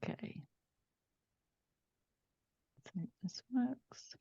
Okay. Let's hope this works.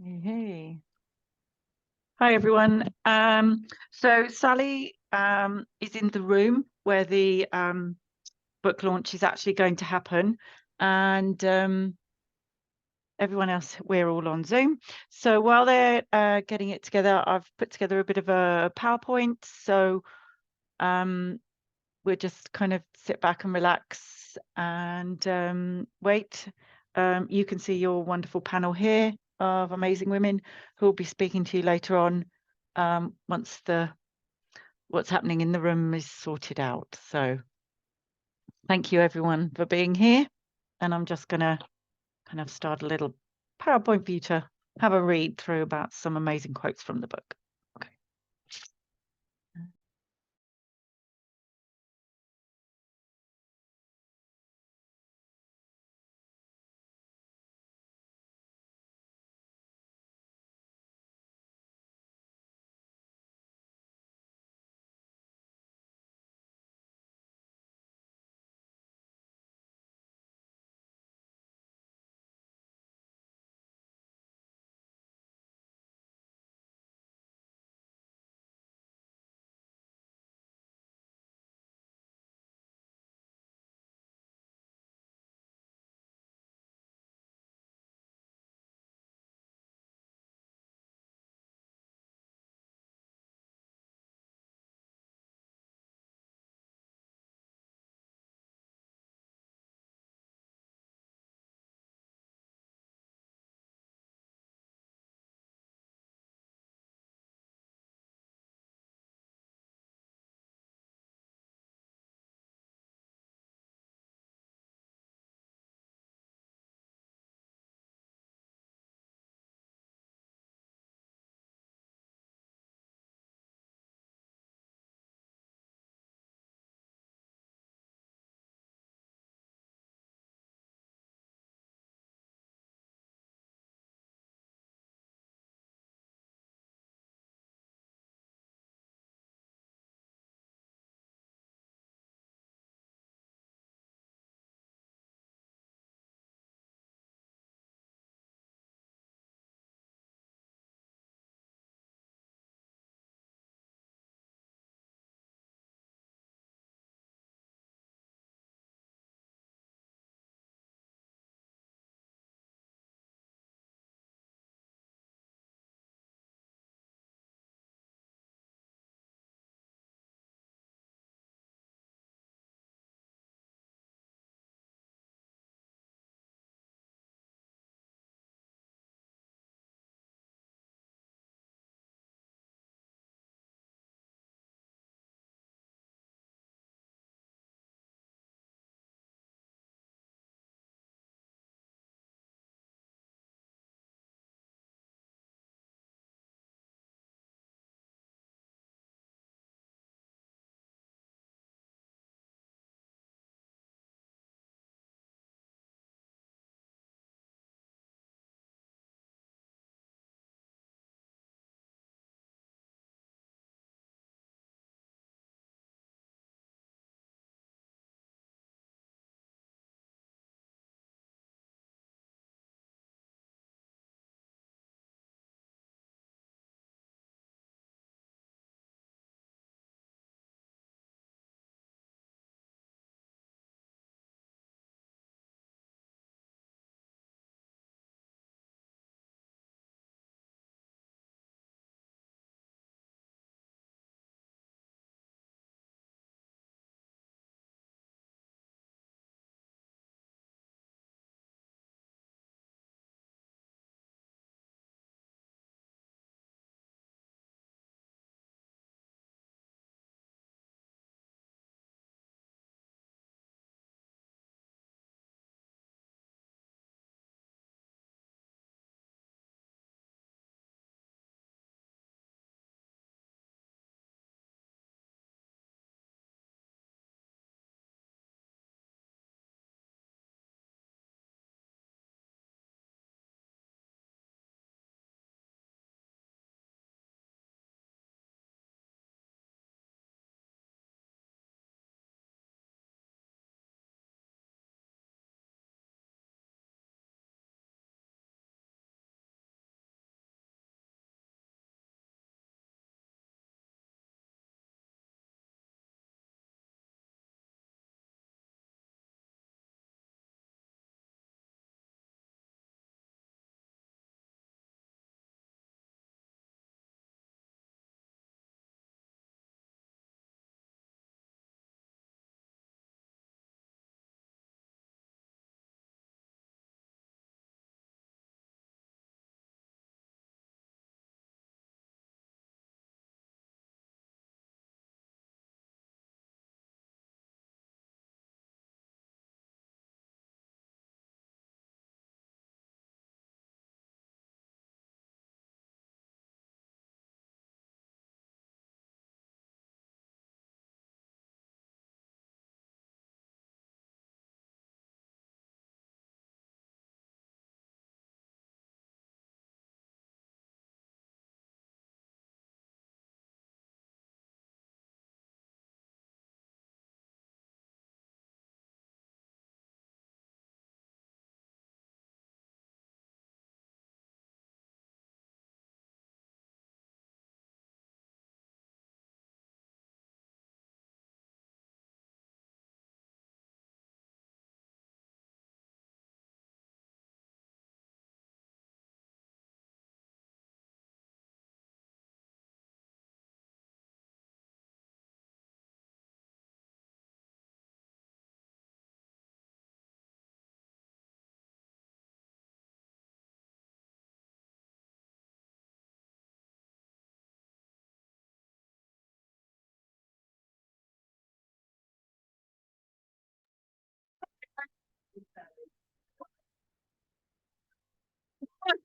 Hey. Hi, everyone. So Sally is in the room where the book launch is actually going to happen. And everyone else, we're all on Zoom. So while they're getting it together, I've put together a bit of a PowerPoint. So we'll just kind of sit back and relax and wait. You can see your wonderful panel here of amazing women who will be speaking to you later on once what's happening in the room is sorted out. So thank you everyone for being here. And I'm just going to kind of start a little PowerPoint for you to have a read through about some amazing quotes from the book. Okay.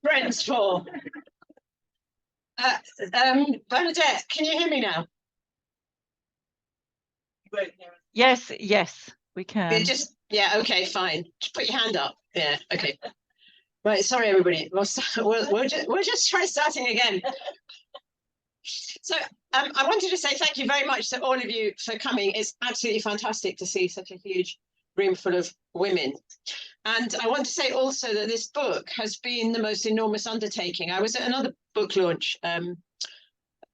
friends for? Bernadette, can you hear me now? Yes, yes, we can. Yeah, okay, fine. Just put your hand up. Yeah, okay. Right, sorry everybody. We're just trying starting again. So I wanted to say thank you very much to all of you for coming. It's absolutely fantastic to see such a huge room full of women. And I want to say also that this book has been the most enormous undertaking. I was at another book launch.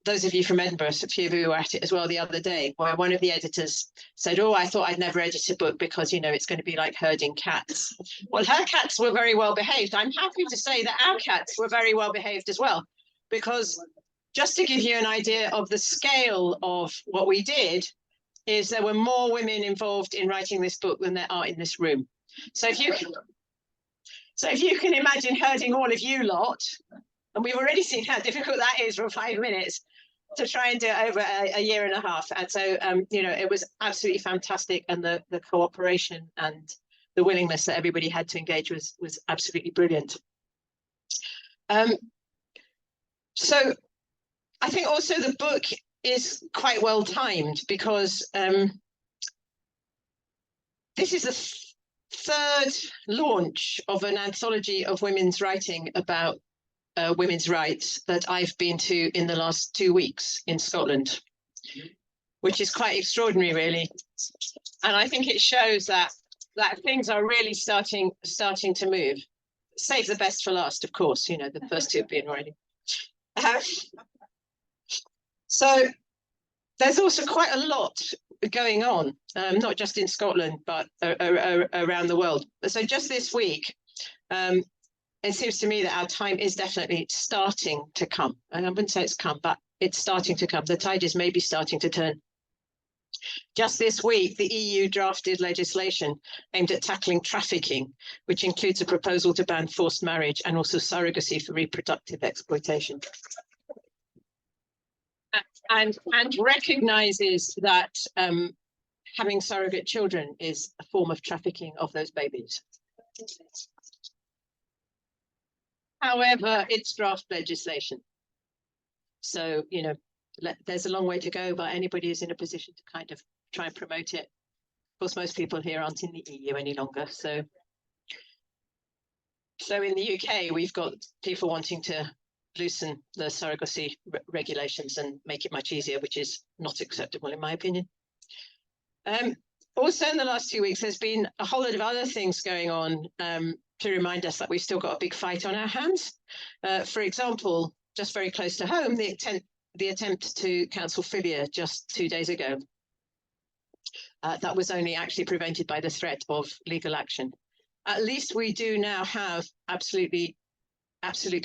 Those of you from Edinburgh, a few of you were at it as well the other day, where one of the editors said, oh, I thought I'd never edit a book because, you know, it's going to be like herding cats. Well, her cats were very well behaved. I'm happy to say that our cats were very well behaved as well, because just to give you an idea of the scale of what we did, is there were more women involved in writing this book than there are in this room. So if you can imagine herding all of you lot, and we've already seen how difficult that is for 5 minutes, to try and do it over a year and a half. And so, you know, it was absolutely fantastic. And the cooperation and the willingness that everybody had to engage was absolutely brilliant. So I think also the book is quite well timed, because this is the third launch of an anthology of women's writing about women's rights that I've been to in the last 2 weeks in Scotland, which is quite extraordinary, really. And I think it shows that things are really starting to move. Save the best for last, of course. You know, the first two have been already. So there's also quite a lot going on, not just in Scotland, but around the world. So just this week, it seems to me that our time is definitely starting to come. And I wouldn't say it's come, but it's starting to come. The tide is maybe starting to turn. Just this week, the EU drafted legislation aimed at tackling trafficking, which includes a proposal to ban forced marriage and also surrogacy for reproductive exploitation. And recognizes that having surrogate children is a form of trafficking of those babies. However, it's draft legislation. So, you know, there's a long way to go, but anybody who's in a position to kind of try and promote it. Of course, most people here aren't in the EU any longer. So in the UK, we've got people wanting to loosen the surrogacy regulations and make it much easier, which is not acceptable in my opinion. Also in the last 2 weeks, there's been a whole lot of other things going on to remind us that we've still got a big fight on our hands. For example, just very close to home, the attempt to cancel Filia just 2 days ago. That was only actually prevented by the threat of legal action. At least we do now have absolute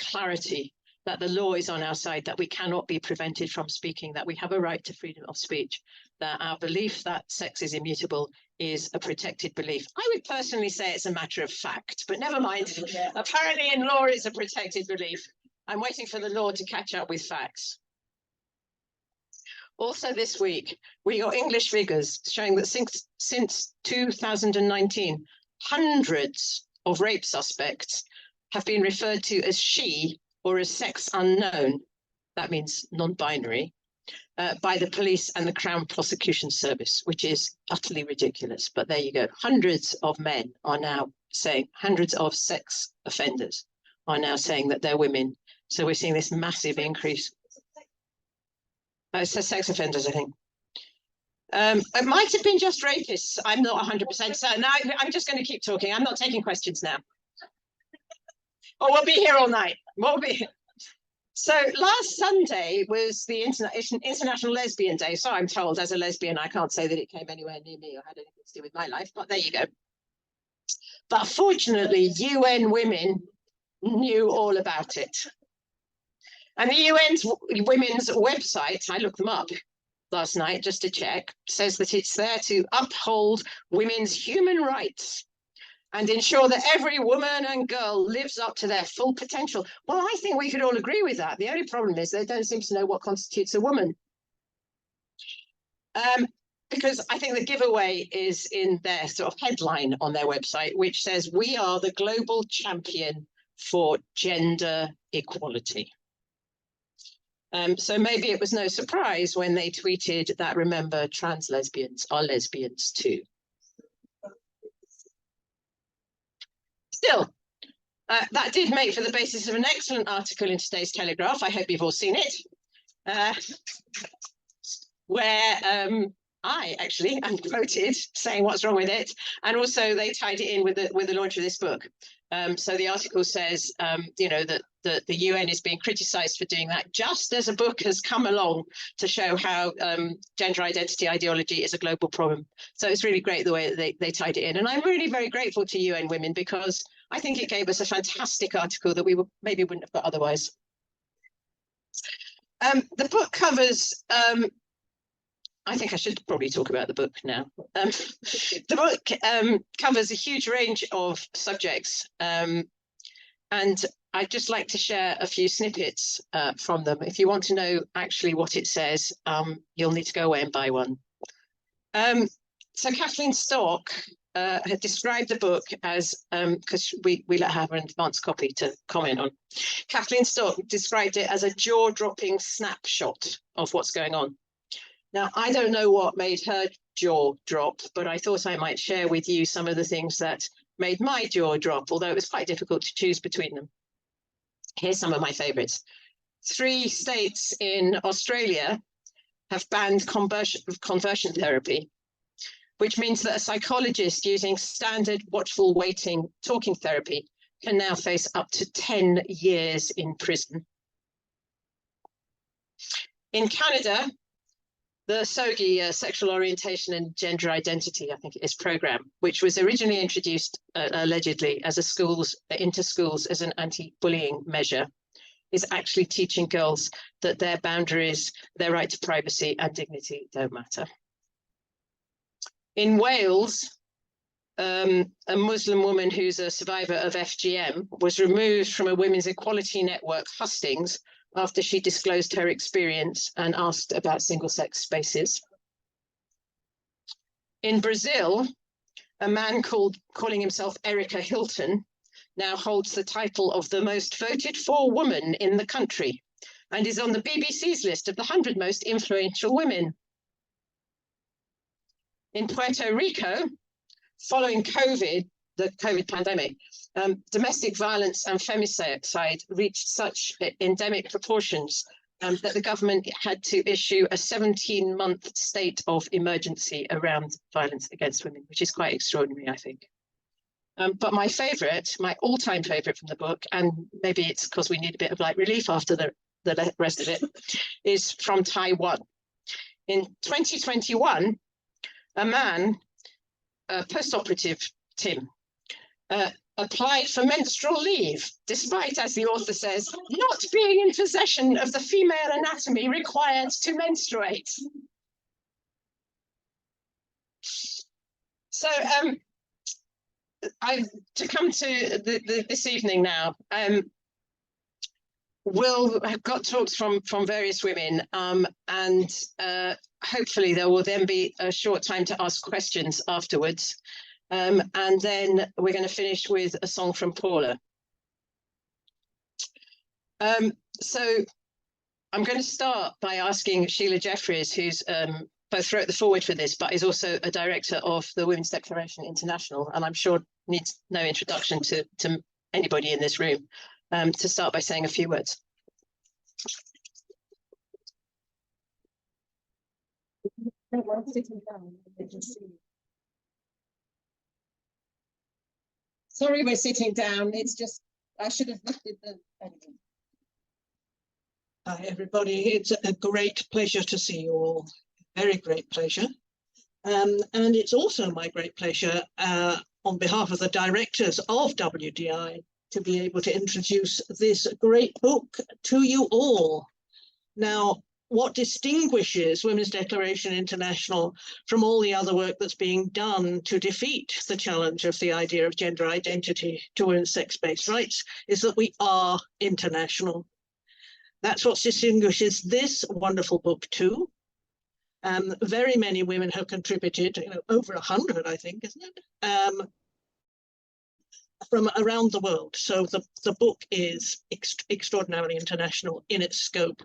clarity that the law is on our side, that we cannot be prevented from speaking, that we have a right to freedom of speech, that our belief that sex is immutable is a protected belief. I would personally say it's a matter of fact, but never mind. Apparently in law it's a protected belief. I'm waiting for the law to catch up with facts. Also this week, we got English figures showing that since 2019, hundreds of rape suspects have been referred to as she or as sex unknown, that means non-binary, by the police and the Crown Prosecution Service, which is utterly ridiculous. But there you go. Hundreds of men are now saying, hundreds of sex offenders are now saying that they're women. So we're seeing this massive increase. It says sex offenders, I think. It might have been just rapists. I'm not 100% certain. Now I'm just going to keep talking. I'm not taking questions now. Oh, we'll be here all night. We'll be. So last Sunday was the International Lesbian Day. So I'm told, as a lesbian, I can't say that it came anywhere near me or had anything to do with my life, but there you go. But fortunately, UN Women knew all about it. And the UN's women's website, I looked them up last night just to check, says that it's there to uphold women's human rights and ensure that every woman and girl lives up to their full potential. Well, I think we could all agree with that. The only problem is they don't seem to know what constitutes a woman. Because I think the giveaway is in their sort of headline on their website, which says, "We are the global champion for gender equality. So maybe it was no surprise when they tweeted that, remember, trans lesbians are lesbians too. Still, that did make for the basis of an excellent article in today's Telegraph. I hope you've all seen it, where I actually am quoted saying what's wrong with it, and also they tied it in with the launch of this book. So the article says, you know, that the UN is being criticised for doing that, just as a book has come along to show how gender identity ideology is a global problem. So it's really great the way that they tied it in, and I'm really very grateful to UN Women, because I think it gave us a fantastic article that we maybe wouldn't have got otherwise. The book covers. I think I should probably talk about the book now. The book covers a huge range of subjects, and I'd just like to share a few snippets from them. If you want to know actually what it says, you'll need to go away and buy one. So Kathleen Stork had described the book as, because we let her have an advance copy to comment on. Kathleen Stork described it as a jaw-dropping snapshot of what's going on. Now, I don't know what made her jaw drop, but I thought I might share with you some of the things that made my jaw drop, although it was quite difficult to choose between them. Here's some of my favorites. 3 states in Australia have banned conversion therapy, which means that a psychologist using standard watchful waiting talking therapy can now face up to 10 years in prison. In Canada, the SOGI, Sexual Orientation and Gender Identity, I think it is, program, which was originally introduced allegedly as into schools as an anti-bullying measure, is actually teaching girls that their boundaries, their right to privacy and dignity don't matter. In Wales, a Muslim woman who's a survivor of FGM was removed from a women's equality network hustings after she disclosed her experience and asked about single-sex spaces. In Brazil, a man calling himself Erica Hilton now holds the title of the most voted for woman in the country and is on the BBC's list of the 100 most influential women. In Puerto Rico, following the COVID pandemic, domestic violence and femicide reached such endemic proportions that the government had to issue a 17-month state of emergency around violence against women, which is quite extraordinary, I think. But my all-time favorite from the book, and maybe it's because we need a bit of light relief after the rest of it, is from Taiwan. In 2021, a man, post-operative Tim, applied for menstrual leave, despite, as the author says, not being in possession of the female anatomy required to menstruate. So to come to this evening now, we'll have got talks from various women, and hopefully there will then be a short time to ask questions afterwards. And then we're going to finish with a song from Paula. So I'm going to start by asking Sheila Jeffries, who's both wrote the foreword for this, but is also a director of the Women's Declaration International, and I'm sure needs no introduction to anybody in this room, to start by saying a few words. Sorry, we're sitting down. It's just, I should have lifted the... Hi, everybody. It's a great pleasure to see you all. Very great pleasure. And it's also my great pleasure on behalf of the directors of WDI to be able to introduce this great book to you all. Now, what distinguishes Women's Declaration International from all the other work that's being done to defeat the challenge of the idea of gender identity to women's sex-based rights is that we are international. That's what distinguishes this wonderful book too. Very many women have contributed, over 100, I think, isn't it? from around the world. So the book is extraordinarily international in its scope.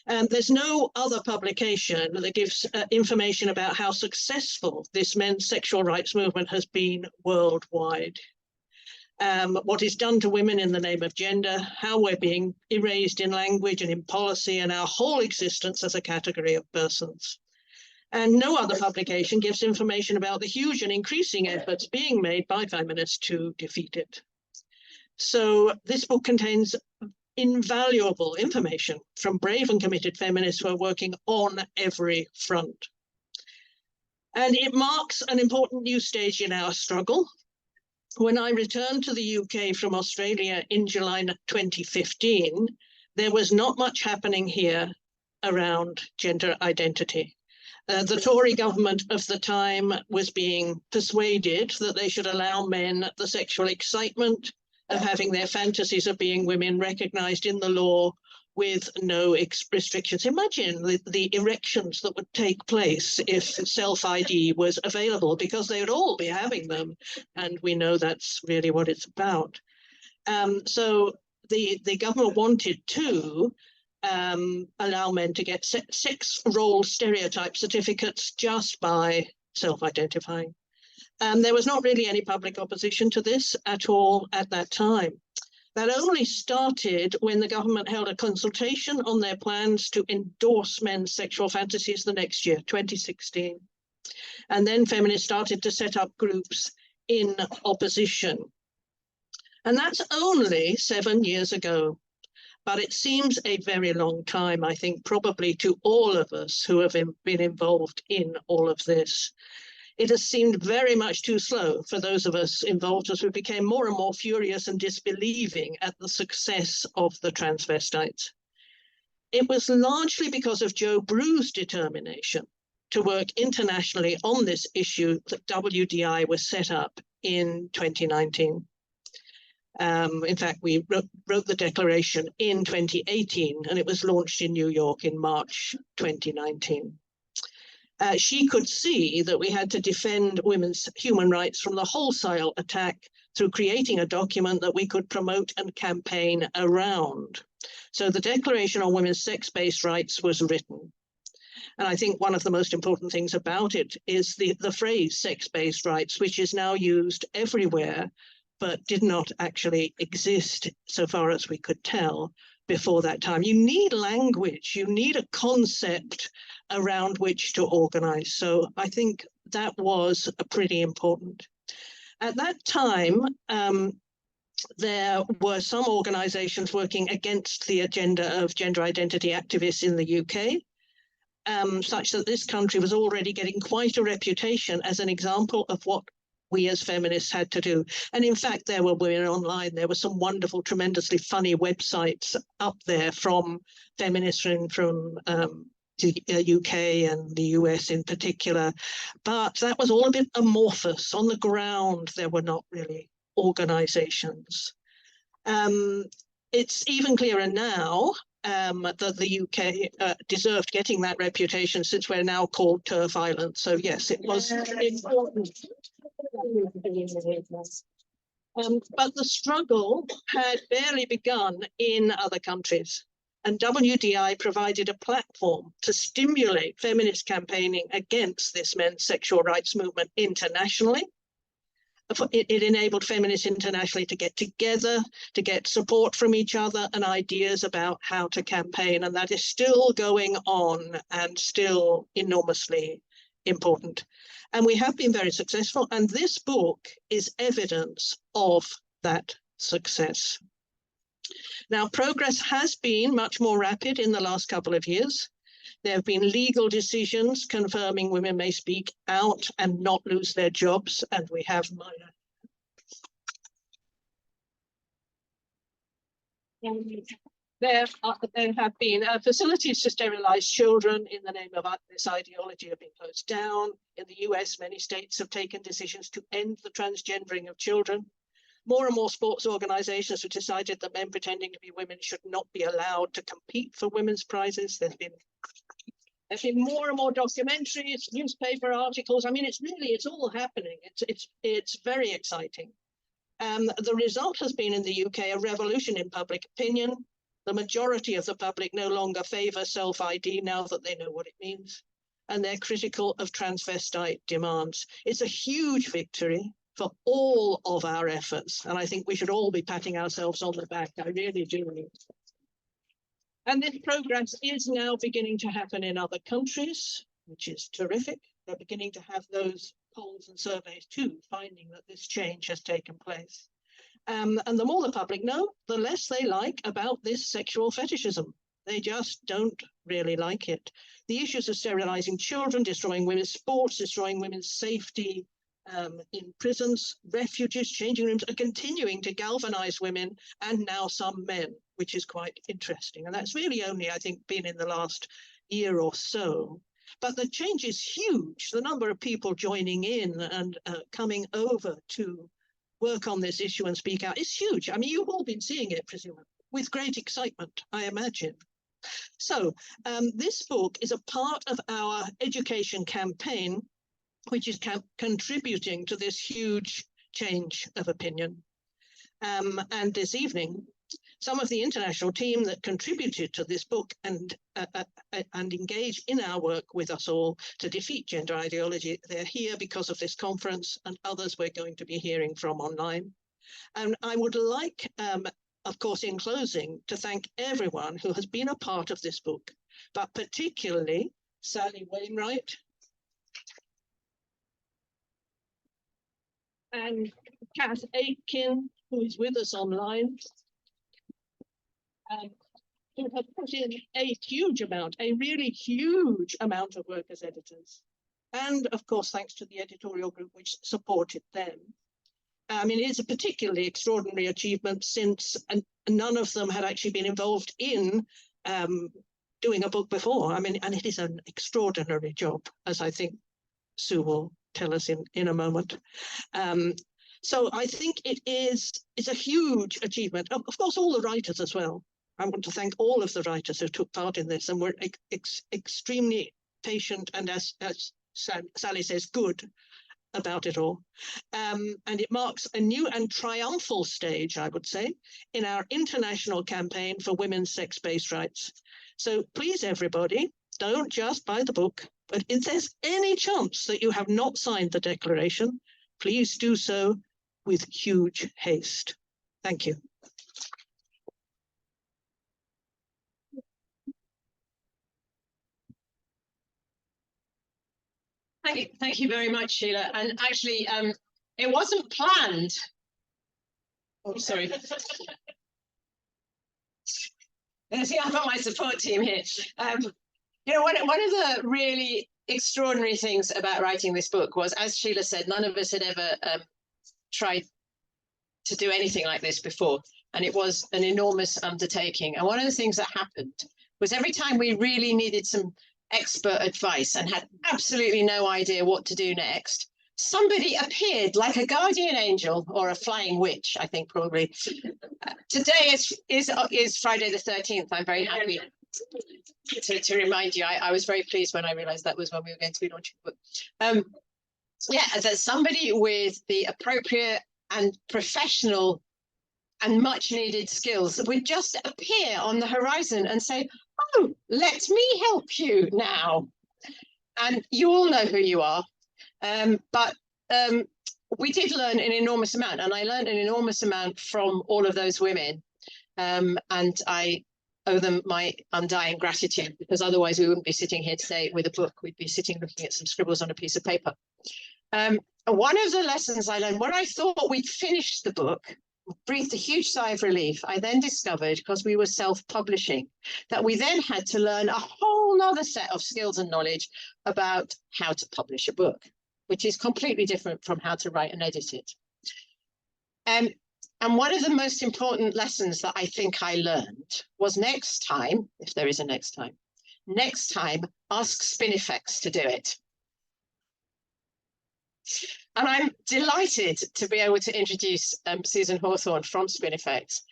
There's no other publication that gives information about how successful this men's sexual rights movement has been worldwide. What is done to women in the name of gender, how we're being erased in language and in policy, and our whole existence as a category of persons. And no other publication gives information about the huge and increasing efforts being made by feminists to defeat it. So this book contains invaluable information from brave and committed feminists who are working on every front. And it marks an important new stage in our struggle. When I returned to the UK from Australia in July 2015, there was not much happening here around gender identity. The Tory government of the time was being persuaded that they should allow men the sexual excitement of having their fantasies of being women recognised in the law with no restrictions. Imagine the erections that would take place if self-ID was available, because they would all be having them, and we know that's really what it's about. So the government wanted to allow men to get sex role stereotype certificates just by self-identifying. There was not really any public opposition to this at all at that time. That only started when the government held a consultation on their plans to endorse men's sexual fantasies the next year, 2016. And then feminists started to set up groups in opposition. And that's only 7 years ago. But it seems a very long time, I think, probably to all of us who have been involved in all of this. It has seemed very much too slow for those of us involved as we became more and more furious and disbelieving at the success of the transvestites. It was largely because of Joe Brew's determination to work internationally on this issue that WDI was set up in 2019. In fact, we wrote the declaration in 2018, and it was launched in New York in March 2019. She could see that we had to defend women's human rights from the wholesale attack through creating a document that we could promote and campaign around. So the Declaration on Women's Sex-Based Rights was written. And I think one of the most important things about it is the phrase sex-based rights, which is now used everywhere, but did not actually exist, so far as we could tell, before that time. You need language, you need a concept around which to organize. So I think that was pretty important. At that time, there were some organizations working against the agenda of gender identity activists in the UK, such that this country was already getting quite a reputation as an example of what we as feminists had to do. And in fact, there were women online. There were some wonderful, tremendously funny websites up there from feminists from the UK and the US in particular. But that was all a bit amorphous. On the ground, there were not really organizations. It's even clearer now that the UK deserved getting that reputation, since we're now called TERF Island. So yes, it was important. But the struggle had barely begun in other countries, and WDI provided a platform to stimulate feminist campaigning against this men's sexual rights movement internationally. It enabled feminists internationally to get together, to get support from each other and ideas about how to campaign, and that is still going on and still enormously important. And we have been very successful, and this book is evidence of that success. Now, progress has been much more rapid in the last couple of years. There have been legal decisions confirming women may speak out and not lose their jobs, and we have There have been facilities to sterilize children in the name of this ideology have been closed down. In the US, many states have taken decisions to end the transgendering of children. More and more sports organizations have decided that men pretending to be women should not be allowed to compete for women's prizes. There's been more and more documentaries, newspaper articles. I mean, it's all happening. It's very exciting. The result has been in the UK a revolution in public opinion. The majority of the public no longer favour self-ID now that they know what it means, and they're critical of transvestite demands. It's a huge victory for all of our efforts, and I think we should all be patting ourselves on the back. I really do. And this progress is now beginning to happen in other countries, which is terrific. They're beginning to have those polls and surveys too, finding that this change has taken place. And the more the public know, the less they like about this sexual fetishism. They just don't really like it. The issues of sterilizing children, destroying women's sports, destroying women's safety in prisons, refuges, changing rooms are continuing to galvanize women and now some men, which is quite interesting. And that's really only, I think, been in the last year or so. But the change is huge. The number of people joining in and coming over to work on this issue and speak out is huge. I mean, you've all been seeing it, presumably, with great excitement, I imagine. So this book is a part of our education campaign, which is contributing to this huge change of opinion. And this evening, some of the international team that contributed to this book and engaged in our work with us all to defeat gender ideology, they're here because of this conference, and others we're going to be hearing from online. And I would like, of course, in closing, to thank everyone who has been a part of this book, but particularly Sally Wainwright, and Kath Aitken, who is with us online, who have put in a huge amount, a really huge amount of work as editors. And of course, thanks to the editorial group which supported them. I mean, it's a particularly extraordinary achievement since none of them had actually been involved in doing a book before. I mean, and it is an extraordinary job, as I think Sue will tell us in a moment. So I think it's a huge achievement. Of course, all the writers as well. I want to thank all of the writers who took part in this and were extremely patient and, as Sally says, good about it all. And it marks a new and triumphal stage, I would say, in our international campaign for women's sex-based rights. So please, everybody, don't just buy the book, but if there's any chance that you have not signed the declaration, please do so with huge haste. Thank you. Thank you very much, Sheila. And actually, it wasn't planned. Oh, sorry. See, I've got my support team here. You know, one of the really extraordinary things about writing this book was, as Sheila said, none of us had ever tried to do anything like this before. And it was an enormous undertaking. And one of the things that happened was every time we really needed some expert advice and had absolutely no idea what to do next, somebody appeared like a guardian angel or a flying witch, I think probably. Today is Friday the 13th. I'm very happy to remind you. I was very pleased when I realized that was when we were going to be launching the book. Yeah, that somebody with the appropriate and professional and much needed skills would just appear on the horizon and say, oh, let me help you now. And you all know who you are. But we did learn an enormous amount, and I learned an enormous amount from all of those women. And I owe them my undying gratitude, because otherwise we wouldn't be sitting here today with a book. We'd be sitting looking at some scribbles on a piece of paper. One of the lessons I learned, when I thought we'd finished the book, breathed a huge sigh of relief, I then discovered, because we were self-publishing, that we then had to learn a whole other set of skills and knowledge about how to publish a book, which is completely different from how to write and edit it. And one of the most important lessons that I think I learned was, next time, if there is a next time, ask Spinifex to do it. And I'm delighted to be able to introduce Susan Hawthorne from Spinifex,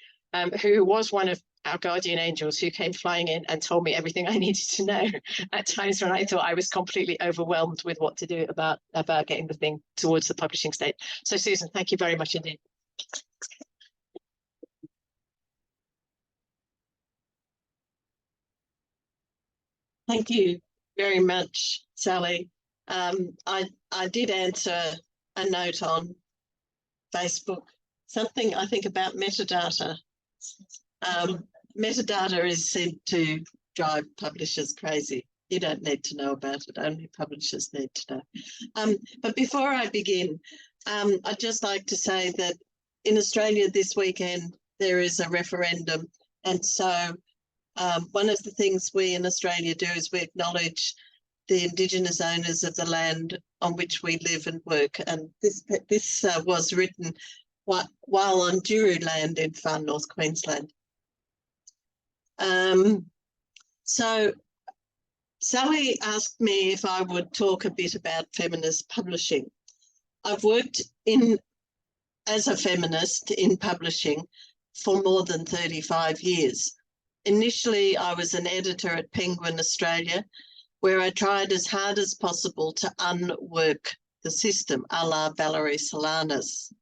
who was one of our guardian angels who came flying in and told me everything I needed to know at times when I thought I was completely overwhelmed with what to do about getting the thing towards the publishing stage. So Susan, thank you very much indeed. Thank you very much, Sally. I did answer a note on Facebook, something I think about metadata. Metadata is said to drive publishers crazy. You don't need to know about it, only publishers need to know. But before I begin, I'd just like to say that in Australia this weekend, there is a referendum. And so one of the things we in Australia do is we acknowledge the Indigenous owners of the land on which we live and work. And this was written while on Juru land in far north Queensland. So Sally asked me if I would talk a bit about feminist publishing. I've worked as a feminist in publishing for more than 35 years. Initially, I was an editor at Penguin Australia, where I tried as hard as possible to unwork the system, a la Valerie Solanas.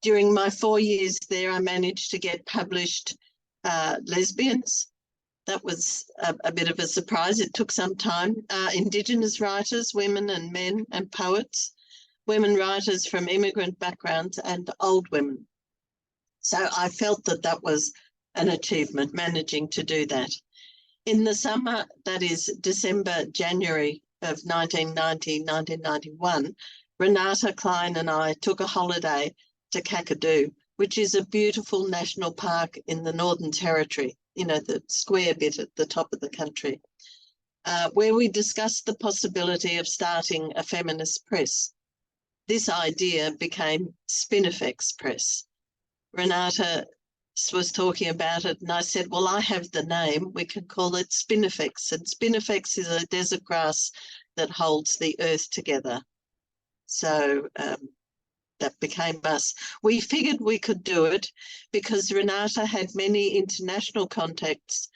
During my 4 years there, I managed to get published Lesbians. That was a bit of a surprise. It took some time. Indigenous writers, women and men and poets, women writers from immigrant backgrounds and old women. So I felt that that was an achievement, managing to do that. In the summer, that is December, January of 1991, Renata Klein and I took a holiday to Kakadu, which is a beautiful national park in the Northern Territory, you know, the square bit at the top of the country, where we discussed the possibility of starting a feminist press. This idea became Spinifex Press. Renata was talking about it and I said, well, I have the name, we can call it Spinifex. And Spinifex is a desert grass that holds the earth together. So that became us. We figured we could do it because Renata had many international contacts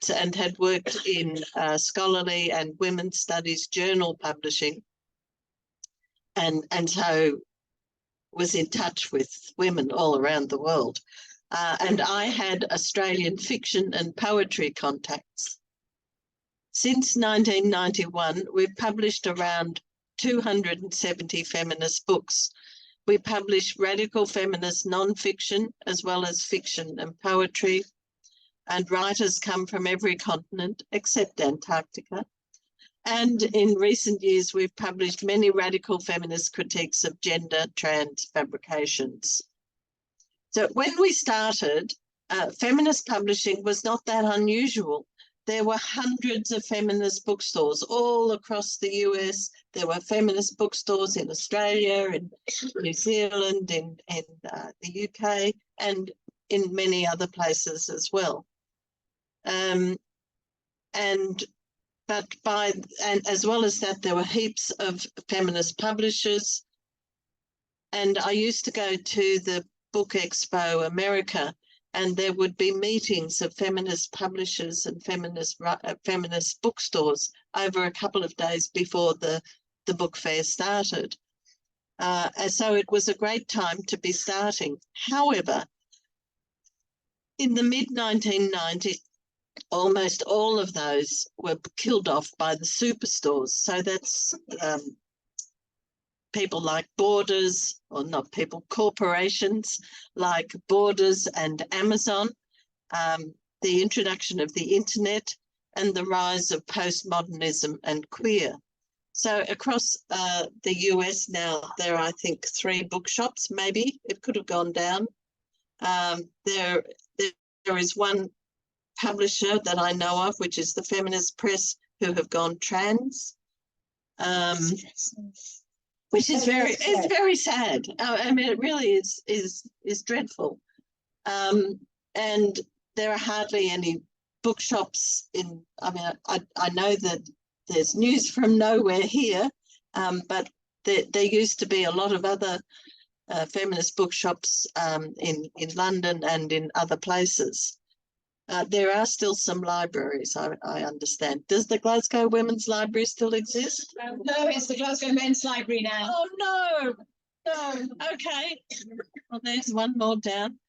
and had worked in scholarly and women's studies journal publishing, and so was in touch with women all around the world. And I had Australian fiction and poetry contacts. Since 1991, we've published around 270 feminist books. We publish radical feminist non-fiction as well as fiction and poetry, and writers come from every continent except Antarctica. And in recent years, we've published many radical feminist critiques of gender trans fabrications. So when we started, feminist publishing was not that unusual. There were hundreds of feminist bookstores all across the US. There were feminist bookstores in Australia, in New Zealand, in the UK, and in many other places as well. And as well as that, there were heaps of feminist publishers. And I used to go to the Book Expo America, and there would be meetings of feminist publishers and feminist bookstores over a couple of days before the book fair started. And so it was a great time to be starting. However, in the mid-1990s, almost all of those were killed off by the superstores. So that's people like Borders, or not people, corporations like Borders and Amazon, the introduction of the internet, and the rise of postmodernism and queer. So across the US now, there are, I think, 3 bookshops, maybe. It could have gone down. There is one publisher that I know of, which is the Feminist Press, who have gone trans. Which is very sad. I mean, it really is dreadful. And there are hardly any bookshops in. I mean, I know that there's news from nowhere here, but there used to be a lot of other feminist bookshops in London and in other places. There are still some libraries, I understand. Does the Glasgow Women's Library still exist? No, it's the Glasgow Men's Library now. Oh, no. Okay. Oh, there's one more down.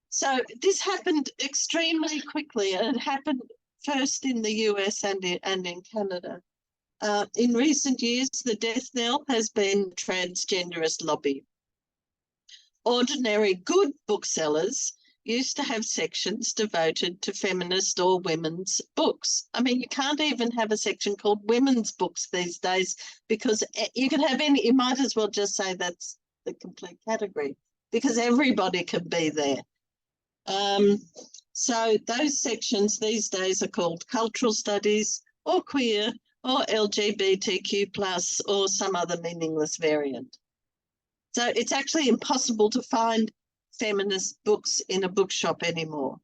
So this happened extremely quickly, and it happened first in the US and in Canada. In recent years, the death knell has been transgenderist lobby. Ordinary good booksellers used to have sections devoted to feminist or women's books. I mean, you can't even have a section called women's books these days, because you can have any, you might as well just say that's the complete category, because everybody can be there. So those sections these days are called cultural studies or queer or LGBTQ plus or some other meaningless variant. So it's actually impossible to find feminist books in a bookshop anymore.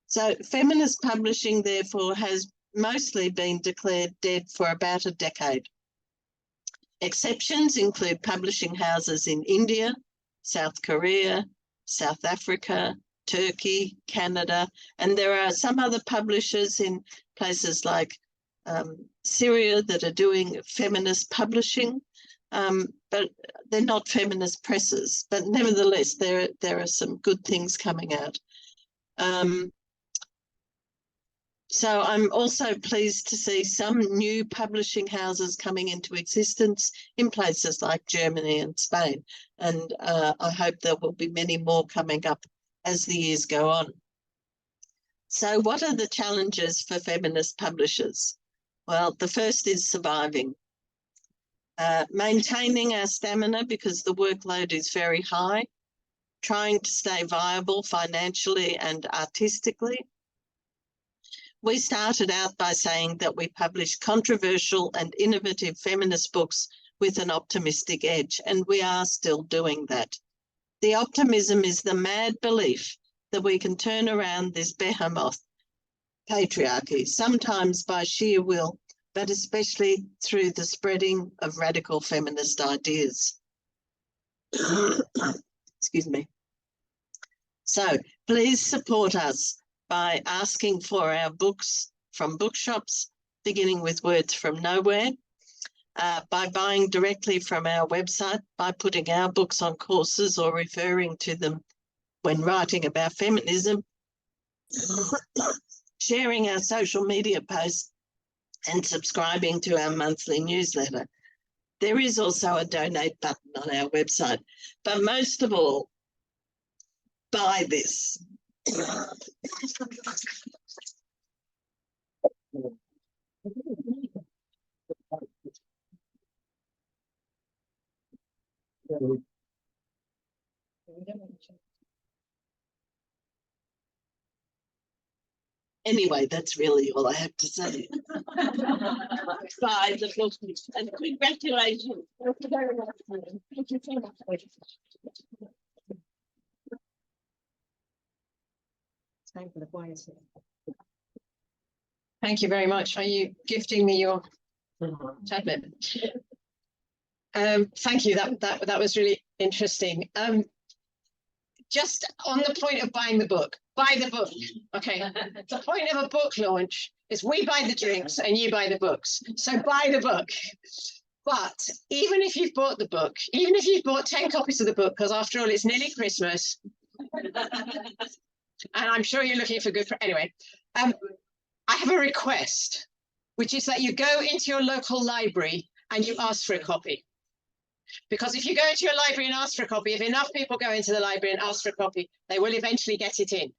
So feminist publishing, therefore, has mostly been declared dead for about a decade. Exceptions include publishing houses in India, South Korea, South Africa, Turkey, Canada, and there are some other publishers in places like Syria that are doing feminist publishing, but they're not feminist presses. But nevertheless, there are some good things coming out. So I'm also pleased to see some new publishing houses coming into existence in places like Germany and Spain. And I hope there will be many more coming up as the years go on. So what are the challenges for feminist publishers? Well, the first is surviving. Maintaining our stamina because the workload is very high, trying to stay viable financially and artistically. We started out by saying that we publish controversial and innovative feminist books with an optimistic edge, and we are still doing that. The optimism is the mad belief that we can turn around this behemoth patriarchy, sometimes by sheer will, but especially through the spreading of radical feminist ideas. Excuse me. So please support us by asking for our books from bookshops, beginning with Words from Nowhere, by buying directly from our website, by putting our books on courses or referring to them when writing about feminism, sharing our social media posts, and subscribing to our monthly newsletter. There is also a donate button on our website, but most of all, buy this. Anyway, that's really all I have to say. Bye, the book, and congratulations. Thank you very much. Thank you so much. Time for the quiet. Thank you very much. Are you gifting me your tablet? Thank you. That was really interesting. Just on the point of buying the book, buy the book. Okay. The point of a book launch is we buy the drinks and you buy the books. So buy the book. But even if you've bought the book, even if you've bought 10 copies of the book, because after all, it's nearly Christmas. And I'm sure you're looking for good, anyway, I have a request, which is that you go into your local library and you ask for a copy. Because if you go into your library and ask for a copy, if enough people go into the library and ask for a copy, they will eventually get it in.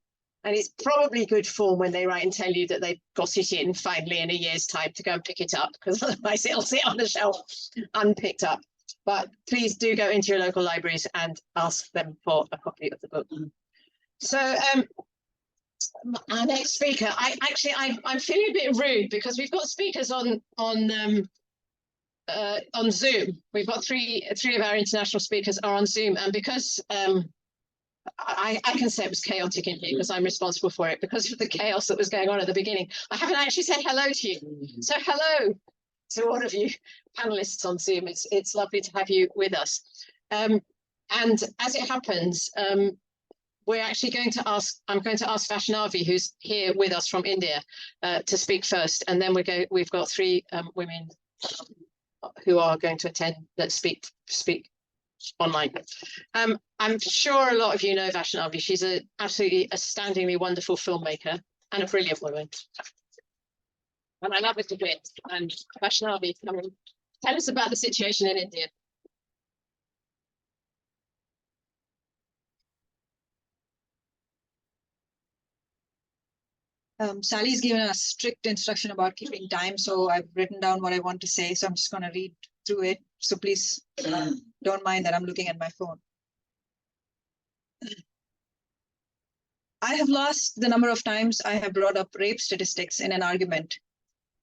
And it's probably good form when they write and tell you that they've got it in finally in a year's time to go and pick it up, because otherwise it'll sit on the shelf unpicked up. But please do go into your local libraries and ask them for a copy of the book. So our next speaker, I'm feeling a bit rude because we've got speakers on Zoom. We've got three of our international speakers are on Zoom, and because I can say it was chaotic in here because I'm responsible for it because of the chaos that was going on at the beginning. I haven't actually said hello to you. So hello to all of you panelists on Zoom. It's lovely to have you with us. And as it happens, we're actually going to ask, I'm going to ask Vaishnavi, who's here with us from India, to speak first. And then we've got three women who are going to attend that speak online. I'm sure a lot of you know Vaishnavi. She's an absolutely astoundingly wonderful filmmaker and a brilliant woman. And I love her to bits. And Vaishnavi, come on, tell us about the situation in India. Sally's given us strict instruction about keeping time, so I've written down what I want to say. So I'm just going to read through it. So please don't mind that I'm looking at my phone. I have lost the number of times I have brought up rape statistics in an argument,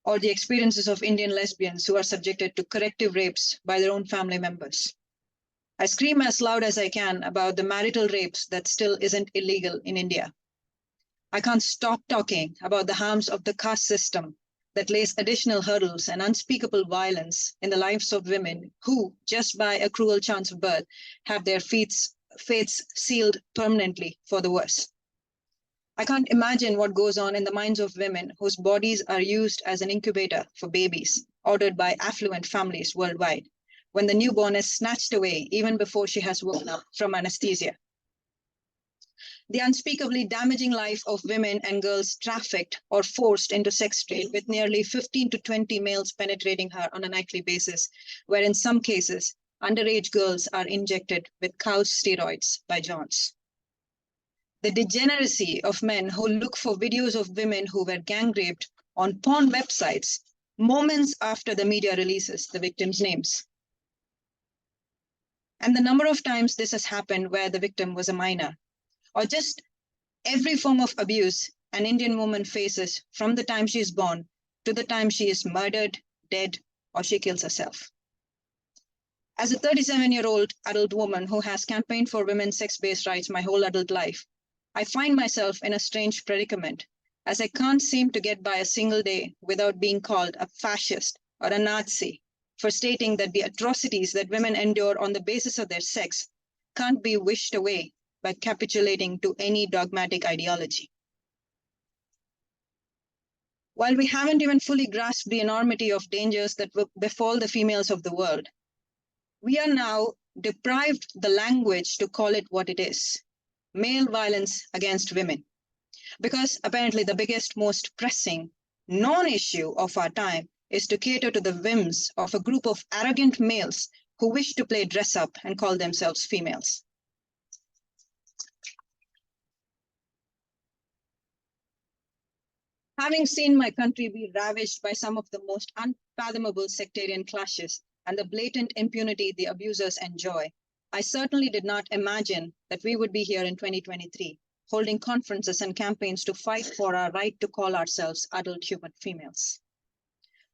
or the experiences of Indian lesbians who are subjected to corrective rapes by their own family members. I scream as loud as I can about the marital rapes that still isn't illegal in India. I can't stop talking about the harms of the caste system that lays additional hurdles and unspeakable violence in the lives of women who, just by a cruel chance of birth, have their fates sealed permanently for the worse. I can't imagine what goes on in the minds of women whose bodies are used as an incubator for babies ordered by affluent families worldwide, when the newborn is snatched away even before she has woken up from anesthesia. The unspeakably damaging life of women and girls trafficked or forced into sex trade, with nearly 15 to 20 males penetrating her on a nightly basis, where in some cases, underage girls are injected with cow's steroids by Johns. The degeneracy of men who look for videos of women who were gang raped on porn websites moments after the media releases the victims' names. And the number of times this has happened where the victim was a minor, or just every form of abuse an Indian woman faces from the time she is born to the time she is murdered, dead, or she kills herself. As a 37-year-old adult woman who has campaigned for women's sex-based rights my whole adult life, I find myself in a strange predicament, as I can't seem to get by a single day without being called a fascist or a Nazi for stating that the atrocities that women endure on the basis of their sex can't be wished away by capitulating to any dogmatic ideology. While we haven't even fully grasped the enormity of dangers that will befall the females of the world, we are now deprived the language to call it what it is: male violence against women. Because apparently the biggest, most pressing non-issue of our time is to cater to the whims of a group of arrogant males who wish to play dress up and call themselves females. Having seen my country be ravaged by some of the most unfathomable sectarian clashes and the blatant impunity the abusers enjoy, I certainly did not imagine that we would be here in 2023, holding conferences and campaigns to fight for our right to call ourselves adult human females.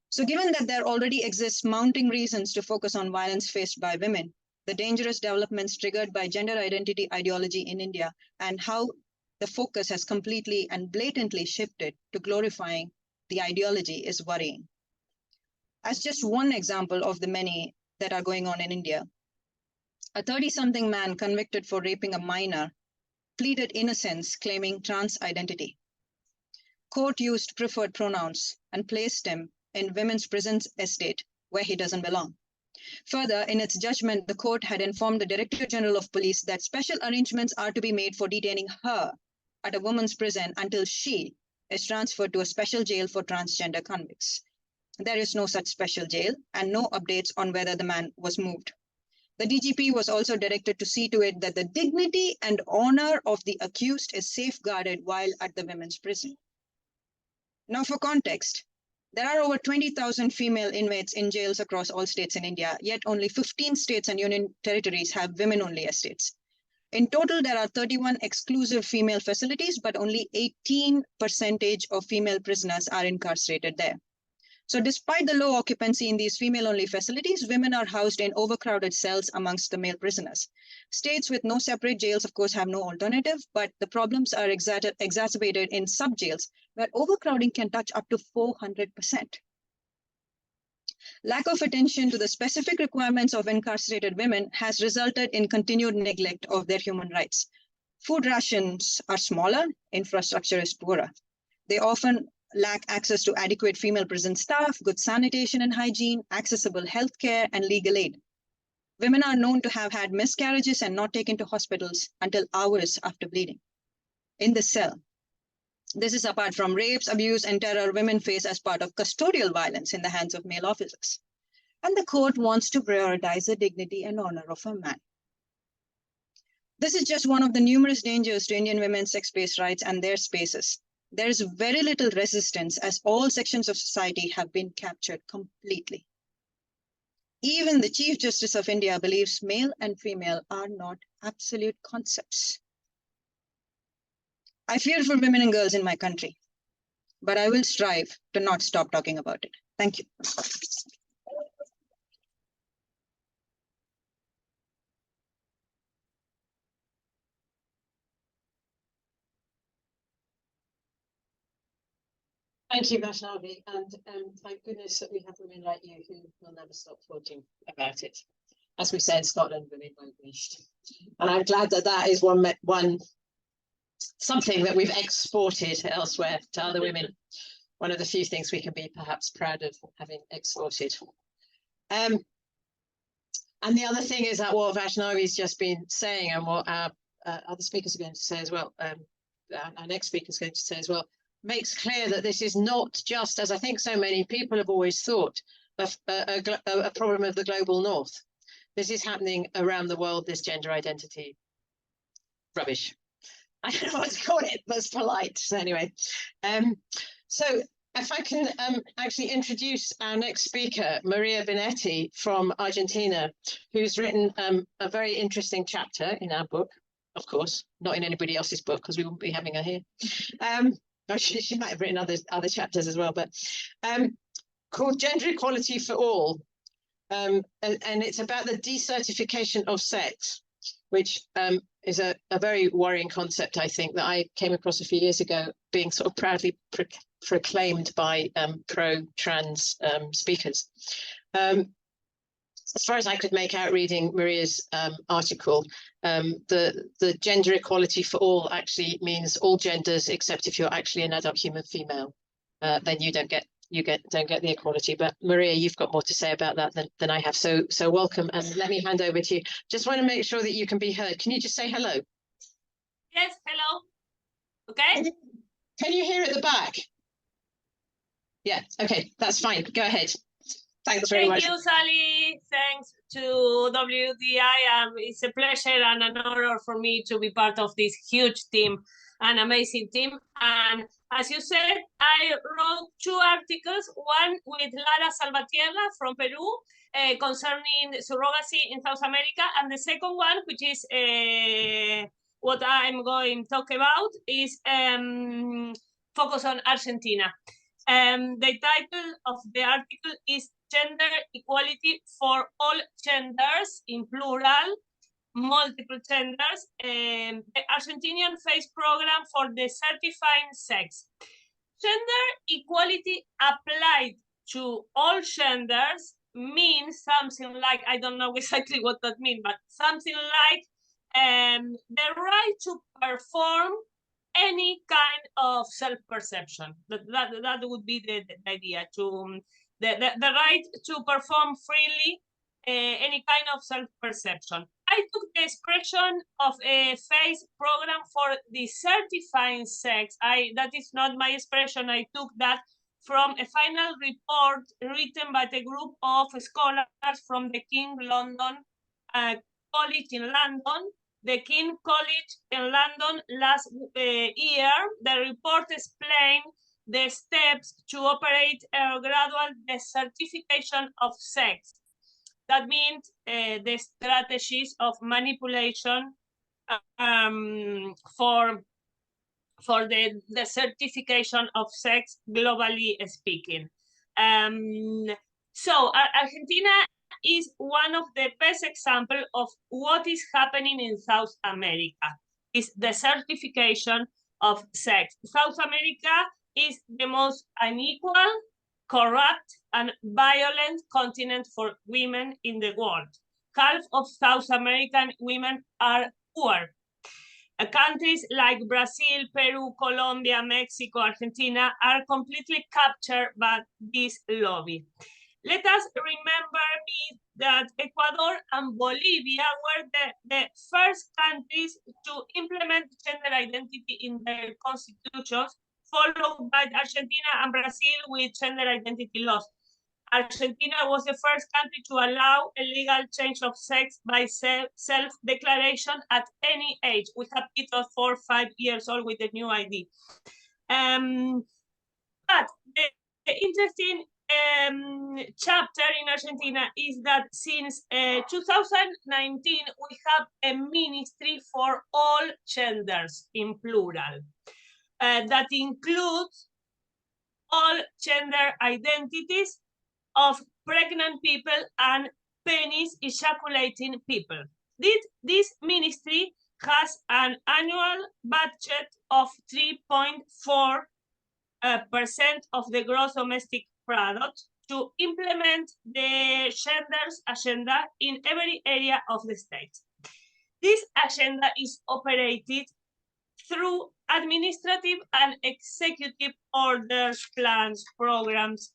So given that there already exists mounting reasons to focus on violence faced by women, the dangerous developments triggered by gender identity ideology in India, and how the focus has completely and blatantly shifted to glorifying the ideology is worrying. As just one example of the many that are going on in India, a 30-something man convicted for raping a minor pleaded innocence, claiming trans identity. Court used preferred pronouns and placed him in women's prisons estate where he doesn't belong. Further, in its judgment, the court had informed the Director General of Police that special arrangements are to be made for detaining her at a woman's prison until she is transferred to a special jail for transgender convicts. There is no such special jail and no updates on whether the man was moved. The DGP was also directed to see to it that the dignity and honor of the accused is safeguarded while at the women's prison. Now, for context, there are over 20,000 female inmates in jails across all states in India, yet only 15 states and union territories have women-only estates. In total, there are 31 exclusive female facilities, but only 18% of female prisoners are incarcerated there. So despite the low occupancy in these female-only facilities, women are housed in overcrowded cells amongst the male prisoners. States with no separate jails, of course, have no alternative, but the problems are exacerbated in sub-jails, where overcrowding can touch up to 400%. Lack of attention to the specific requirements of incarcerated women has resulted in continued neglect of their human rights. Food rations are smaller, infrastructure is poorer. They often lack access to adequate female prison staff, good sanitation and hygiene, accessible healthcare, and legal aid. Women are known to have had miscarriages and not taken to hospitals until hours after bleeding in the cell. This is apart from rapes, abuse, and terror women face as part of custodial violence in the hands of male officers. And the court wants to prioritize the dignity and honor of a man. This is just one of the numerous dangers to Indian women's sex-based rights and their spaces. There is very little resistance as all sections of society have been captured completely. Even the Chief Justice of India believes male and female are not absolute concepts. I fear for women and girls in my country, but I will strive to not stop talking about it. Thank you. Thank you, Vaishnavi, and thank goodness that we have women like you who will never stop talking about it. As we say in Scotland, women won't least. And I'm glad that that is something that we've exported elsewhere to other women. One of the few things we can be perhaps proud of having exported. And the other thing is that what Vaishnavi's just been saying and what our other speakers are going to say as well, our next speaker is going to say as well, makes clear that this is not just, as I think so many people have always thought, a problem of the global north. This is happening around the world, this gender identity rubbish. I don't know what to call it, but it's polite. So anyway, so if I can actually introduce our next speaker, Maria Binetti from Argentina, who's written a very interesting chapter in our book, of course, not in anybody else's book, because we wouldn't be having her here. She might have written other chapters as well, but called Gender Equality for All. And it's about the decertification of sex, which is a very worrying concept, I think, that I came across a few years ago, being sort of proudly proclaimed by pro-trans speakers. As far as I could make out reading Maria's article, the gender equality for all actually means all genders, except if you're actually an adult human female, then you don't get the equality. But Maria, you've got more to say about that than I have. So welcome, and let me hand over to you. Just want to make sure that you can be heard. Can you just say hello? Yes, hello. Okay. Can you hear at the back? Yeah. Okay, that's fine. Go ahead. Thanks very much. Thank you, Sally. Thanks to WDI. It's a pleasure and an honor for me to be part of this huge team, an amazing team. And as you said, I wrote 2 articles, one with Lara Salvatierra from Peru concerning surrogacy in South America, and the second one, which is what I'm going to talk about, is focus on Argentina. The title of the article is Gender Equality for All Genders, in plural, multiple genders, the Argentinian phase program for the certifying sex. Gender equality applied to all genders means something like, I don't know exactly what that means, but something like the right to perform any kind of self-perception. That would be the idea, to the right to perform freely any kind of self-perception. I took the expression of a phase program for the certifying sex. That is not my expression. I took that from a final report written by the group of scholars from the King London College in London. The King College in London last year. The report explained the steps to operate a gradual decertification of sex. That means the strategies of manipulation for the desertification of sex, globally speaking. So Argentina is one of the best examples of what is happening in South America, is the certification of sex. South America is the most unequal, corrupt, and violent continent for women in the world. Half of South American women are poor. Countries like Brazil, Peru, Colombia, Mexico, Argentina are completely captured by this lobby. Let us remember that Ecuador and Bolivia were the first countries to implement gender identity in their constitutions, followed by Argentina and Brazil with gender identity laws. Argentina was the first country to allow a legal change of sex by self-declaration at any age. We have kids of 4 or 5 years old with the new ID. But the interesting chapter in Argentina is that since 2019, we have a ministry for all genders in plural that includes all gender identities of pregnant people and penis ejaculating people. This ministry has an annual budget of 3.4% of the gross domestic product to implement the genders agenda in every area of the state. This agenda is operated through administrative and executive orders, plans, programs,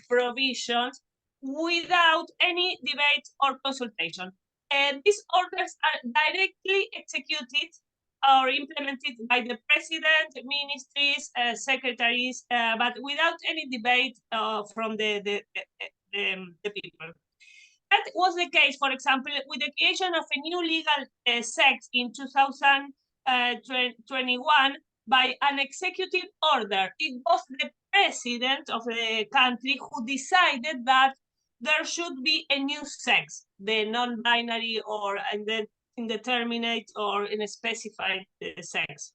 provisions, without any debate or consultation. And these orders are directly executed or implemented by the president, ministries, secretaries, but without any debate from the people. That was the case, for example, with the creation of a new legal sex in 2021 by an executive order. It was the president of the country who decided that there should be a new sex, the non-binary or indeterminate or unspecified sex.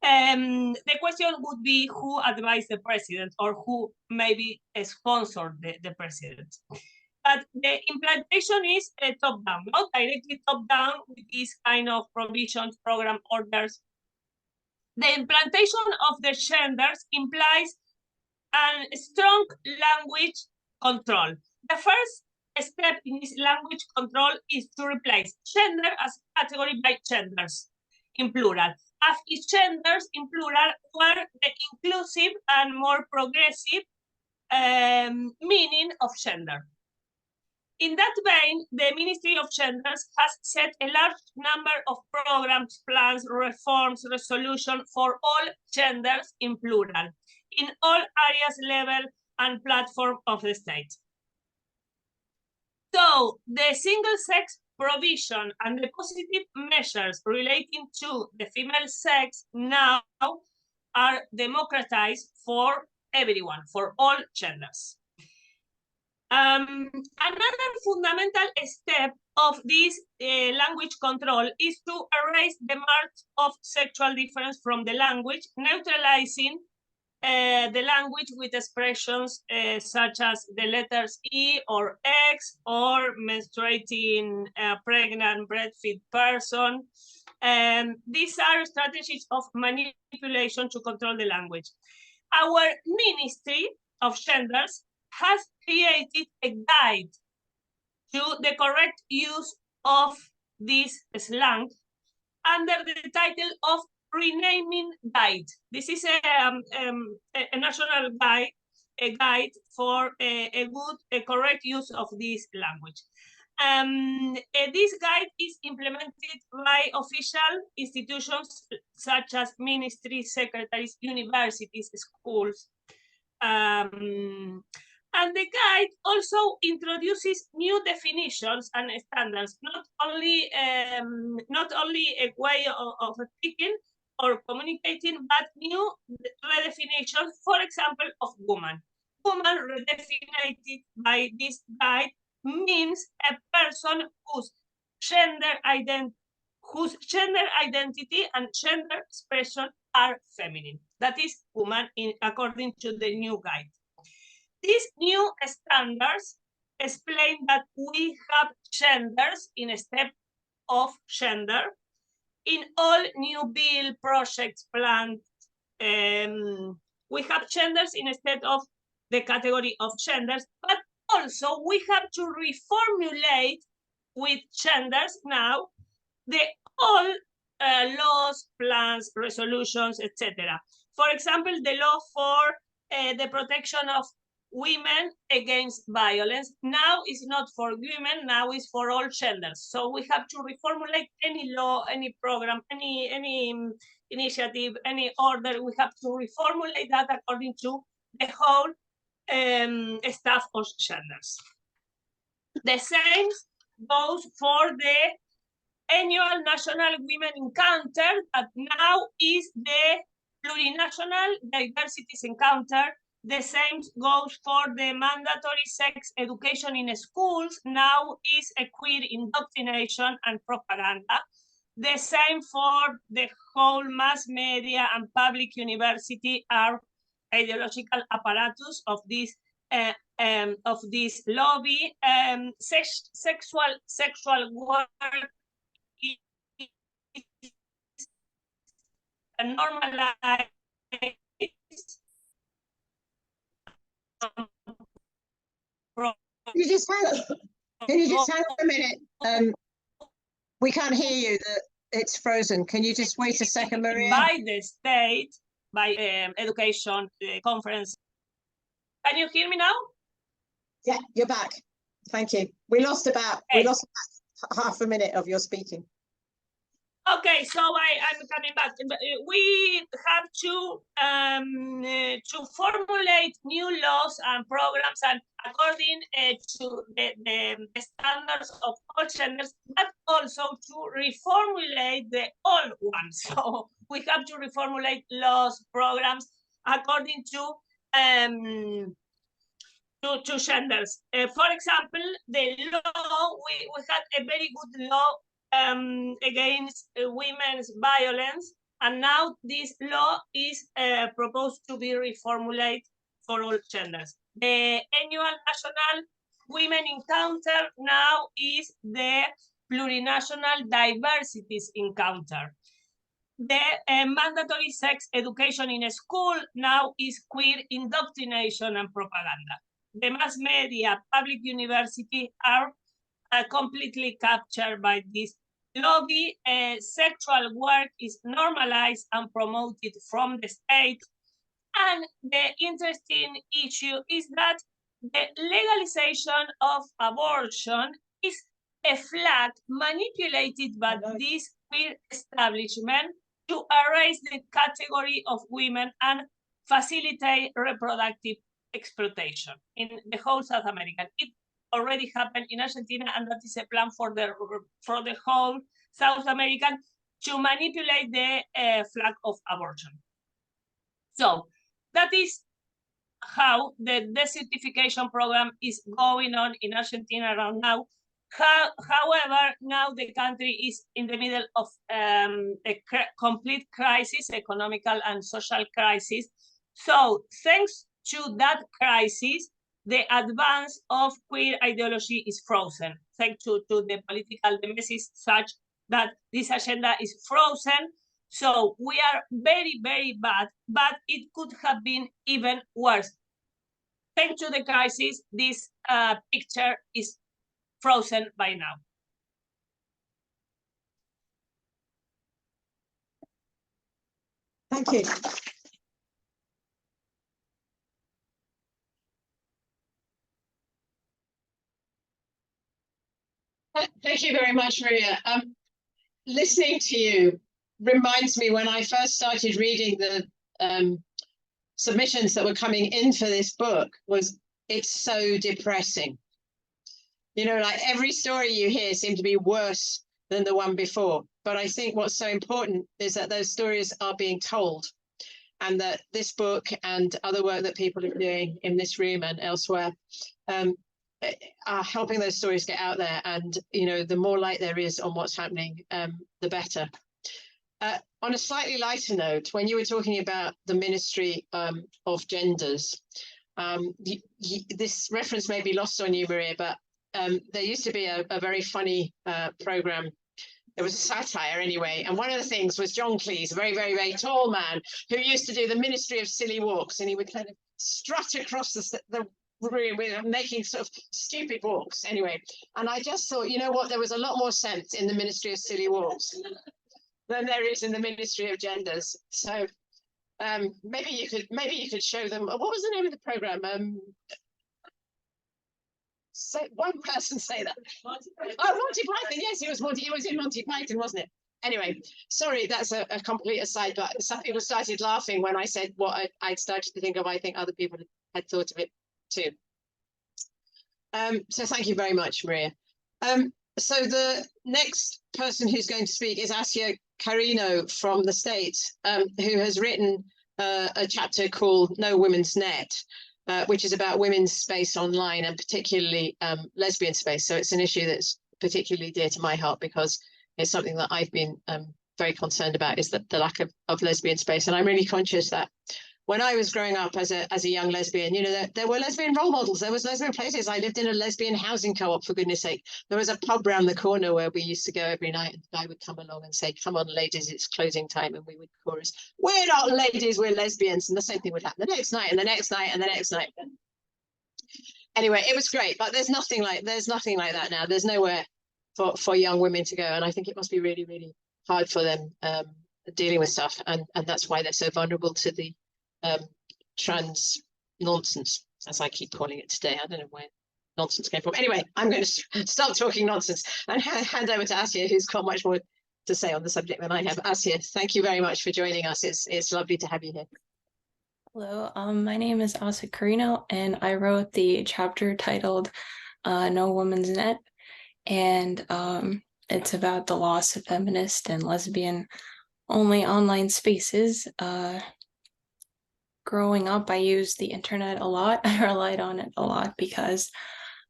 The question would be who advised the president or who maybe sponsored the president. But the implementation is top-down, not directly top-down with this kind of provisions, program orders. The implantation of the genders implies a strong language control. The first step in this language control is to replace gender as category by genders in plural, as if genders in plural were the inclusive and more progressive meaning of gender. In that vein, the Ministry of Genders has set a large number of programs, plans, reforms, resolutions for all genders in plural, in all areas, level, and platform of the state. So the single-sex provision and the positive measures relating to the female sex now are democratized for everyone, for all genders. Another fundamental step of this language control is to erase the mark of sexual difference from the language, neutralizing the language with expressions such as the letters E or X or menstruating pregnant breastfeed person. These are strategies of manipulation to control the language. Our Ministry of Genders has created a guide to the correct use of this slang under the title of Renaming Guide. This is a national guide, a guide for a correct use of this language. This guide is implemented by official institutions such as ministries, secretaries, universities, schools. And the guide also introduces new definitions and standards, not only a way of speaking or communicating, but new redefinitions, for example, of woman. Woman, redefined by this guide, means a person whose gender identity and gender expression are feminine. That is woman according to the new guide. These new standards explain that we have genders in a step of gender in all new bill projects planned. We have genders instead of the category of genders, but also we have to reformulate with genders now the all laws, plans, resolutions, etc. For example, the law for the protection of women against violence. Now it's not for women, now it's for all genders. So we have to reformulate any law, any program, any initiative, any order. We have to reformulate that according to the whole staff of genders. The same goes for the annual National Women Encounter, that now is the Plurinational Diversities Encounter. The same goes for the mandatory sex education in schools, now is a queer indoctrination and propaganda. The same for the whole mass media and public university are ideological apparatus of this lobby. Sexual work normalized. You just can you just hang on a minute? We can't hear you. It's frozen. Can you just wait a second, Maria? By the state, by education conference. Can you hear me now? Yeah, you're back. Thank you. We lost about half a minute of your speaking. Okay, so I'm coming back. We have to formulate new laws and programs and according to the standards of all genders, but also to reformulate the old ones. So we have to reformulate laws, programs according to genders. For example, the law, we had a very good law against women's violence, and now this law is proposed to be reformulated for all genders. The annual National Women Encounter now is the Plurinational Diversities Encounter. The mandatory sex education in school now is queer indoctrination and propaganda. The mass media, public university are completely captured by this lobby. Sexual work is normalized and promoted from the state. And the interesting issue is that the legalization of abortion is a flag manipulated by this queer establishment to erase the category of women and facilitate reproductive exploitation in the whole South America. It already happened in Argentina, and that is a plan for the whole South American to manipulate the flag of abortion. So that is how the desertification program is going on in Argentina around now. However, now the country is in the middle of a complete crisis, economical and social crisis. So thanks to that crisis, the advance of queer ideology is frozen, thanks to the political message such that this agenda is frozen. So we are very, very bad, but it could have been even worse. Thanks to the crisis, this picture is frozen by now. Thank you. Thank you very much, Maria. Listening to you reminds me when I first started reading the submissions that were coming in for this book, it's so depressing. You know, like every story you hear seemed to be worse than the one before. But I think what's so important is that those stories are being told, and that this book and other work that people are doing in this room and elsewhere are helping those stories get out there. And, you know, the more light there is on what's happening, the better. On a slightly lighter note, when you were talking about the Ministry of Genders, this reference may be lost on you, Maria, but there used to be a very funny program. It was a satire anyway. And one of the things was John Cleese, a very, very, very tall man who used to do the Ministry of Silly Walks. And he would kind of strut across the room with making sort of stupid walks anyway. And I just thought, you know what, there was a lot more sense in the Ministry of Silly Walks than there is in the Ministry of Genders. So maybe you could show them. What was the name of the program? say one person say that. Oh, Monty Python. Yes, it was Monty. It was in Monty Python, wasn't it? Anyway, sorry, that's a complete aside, but some people started laughing when I said what I'd started to think of. I think other people had thought of it too. So thank you very much, Maria. So the next person who's going to speak is Asia Carino from the States, who has written a chapter called No Women's Net, which is about women's space online and particularly lesbian space. So it's an issue that's particularly dear to my heart because it's something that I've been very concerned about, is the lack of lesbian space. And I'm really conscious that when I was growing up as a young lesbian, you know, there were lesbian role models. There was lesbian places. I lived in a lesbian housing co-op, for goodness sake. There was a pub round the corner where we used to go every night, and the guy would come along and say, "Come on, ladies, it's closing time." And we would chorus, "We're not ladies, we're lesbians." And the same thing would happen the next night and the next night and the next night. Anyway, it was great, but there's nothing like that now. There's nowhere for young women to go. And I think it must be really, really hard for them dealing with stuff. And that's why they're so vulnerable to the trans nonsense, as I keep calling it today. I don't know where nonsense came from. Anyway, I'm going to stop talking nonsense and hand over to Asia, who's got much more to say on the subject than I have. Asia, thank you very much for joining us. It's lovely to have you here. Hello, my name is Asa Carino, and I wrote the chapter titled No Woman's Net, and it's about the loss of feminist and lesbian only online spaces. Growing up, I used the internet a lot. I relied on it a lot because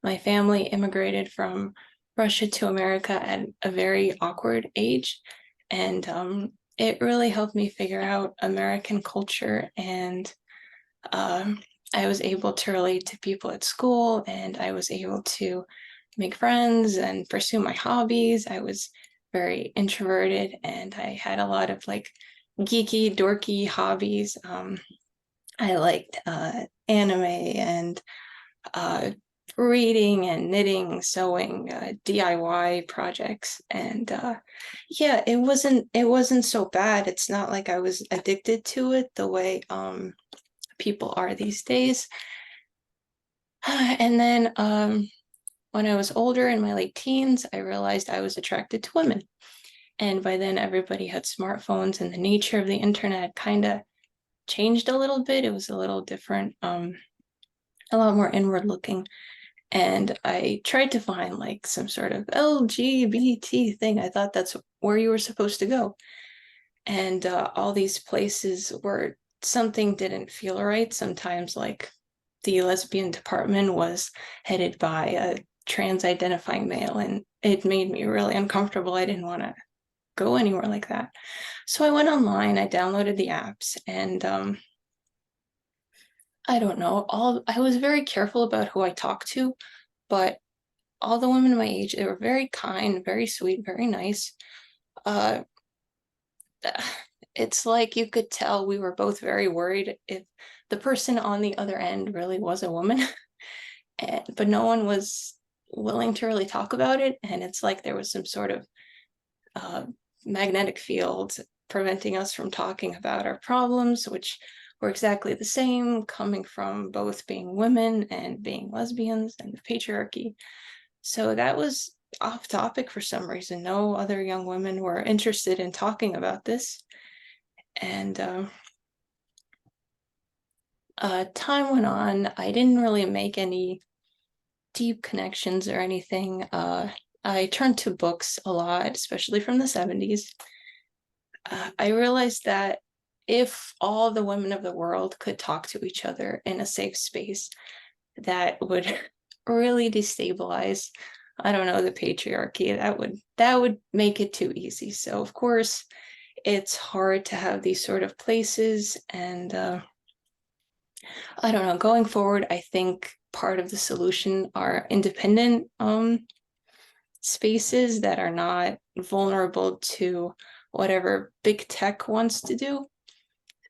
my family immigrated from Russia to America at a very awkward age, and it really helped me figure out American culture, and I was able to relate to people at school, and I was able to make friends and pursue my hobbies. I was very introverted, and I had a lot of like geeky, dorky hobbies. I liked anime and reading and knitting, sewing, DIY projects, and yeah, it wasn't so bad. It's not like I was addicted to it the way people are these days. And then when I was older, in my late teens, I realized I was attracted to women, and by then everybody had smartphones, and the nature of the internet kind of changed a little bit. It was a little different, a lot more inward looking. And I tried to find like some sort of LGBT thing. I thought that's where you were supposed to go. And all these places where something didn't feel right. Sometimes like the lesbian department was headed by a trans identifying male, and it made me really uncomfortable. I didn't want to go anywhere like that. So I went online, I downloaded the apps, and I don't know, I was very careful about who I talked to, but all the women my age, they were very kind, very sweet, very nice. It's like you could tell we were both very worried if the person on the other end really was a woman, but no one was willing to really talk about it. And it's like there was some sort of magnetic field preventing us from talking about our problems, which were exactly the same, coming from both being women and being lesbians and the patriarchy. So that was off topic for some reason. No other young women were interested in talking about this. And time went on. I didn't really make any deep connections or anything. I turned to books a lot, especially from the 70s. I realized that if all the women of the world could talk to each other in a safe space, that would really destabilize, I don't know, the patriarchy. That would make it too easy. So of course, it's hard to have these sort of places. And I don't know, going forward, I think part of the solution are independent spaces that are not vulnerable to whatever big tech wants to do.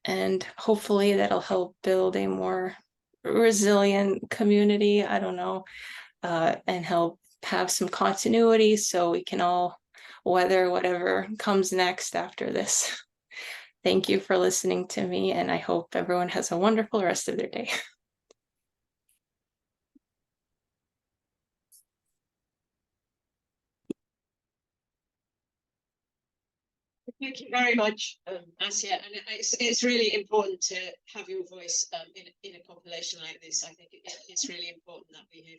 And hopefully that'll help build a more resilient community, I don't know, and help have some continuity so we can all weather whatever comes next after this. Thank you for listening to me, and I hope everyone has a wonderful rest of their day. Thank you very much, Asia. And it's really important to have your voice in a compilation like this. I think it's really important that we hear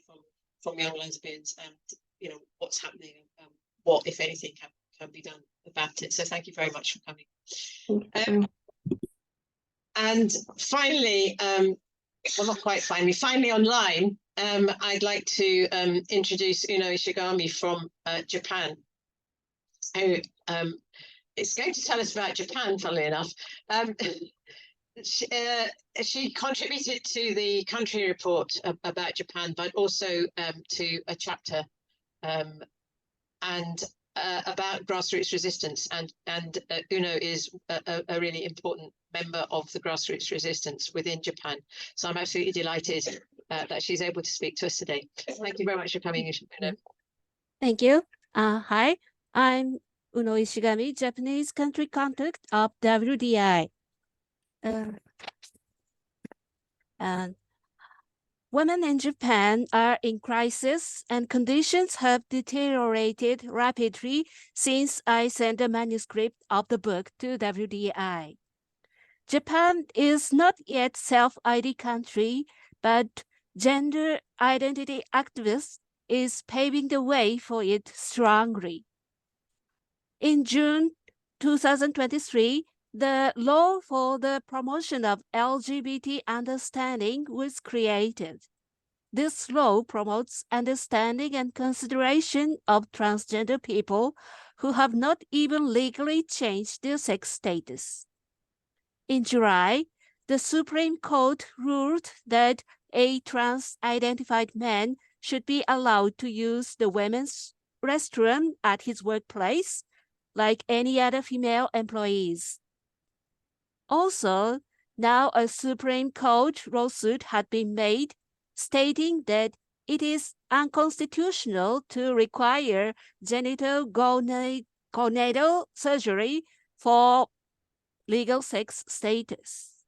from young lesbians and you know what's happening and what, if anything, can be done about it. So thank you very much for coming. And finally, well, not quite finally online, I'd like to introduce Uno Ishigami from Japan, who is going to tell us about Japan, funnily enough. She contributed to the country report about Japan, but also to a chapter and about grassroots resistance. And Uno is a really important member of the grassroots resistance within Japan. So I'm absolutely delighted that she's able to speak to us today. Thank you very much for coming, Uno. Thank you. Hi, I'm Uno Ishigami, Japanese country contact of WDI. And women in Japan are in crisis and conditions have deteriorated rapidly since I sent a manuscript of the book to WDI. Japan is not yet self-ID country, but gender identity activists is paving the way for it strongly. In June 2023, the Law for the Promotion of LGBT Understanding was created. This law promotes understanding and consideration of transgender people who have not even legally changed their sex status. In July, the Supreme Court ruled that a trans-identified man should be allowed to use the women's restroom at his workplace, like any other female employees. Also, now a Supreme Court lawsuit had been made stating that it is unconstitutional to require genital gonadal surgery for legal sex status.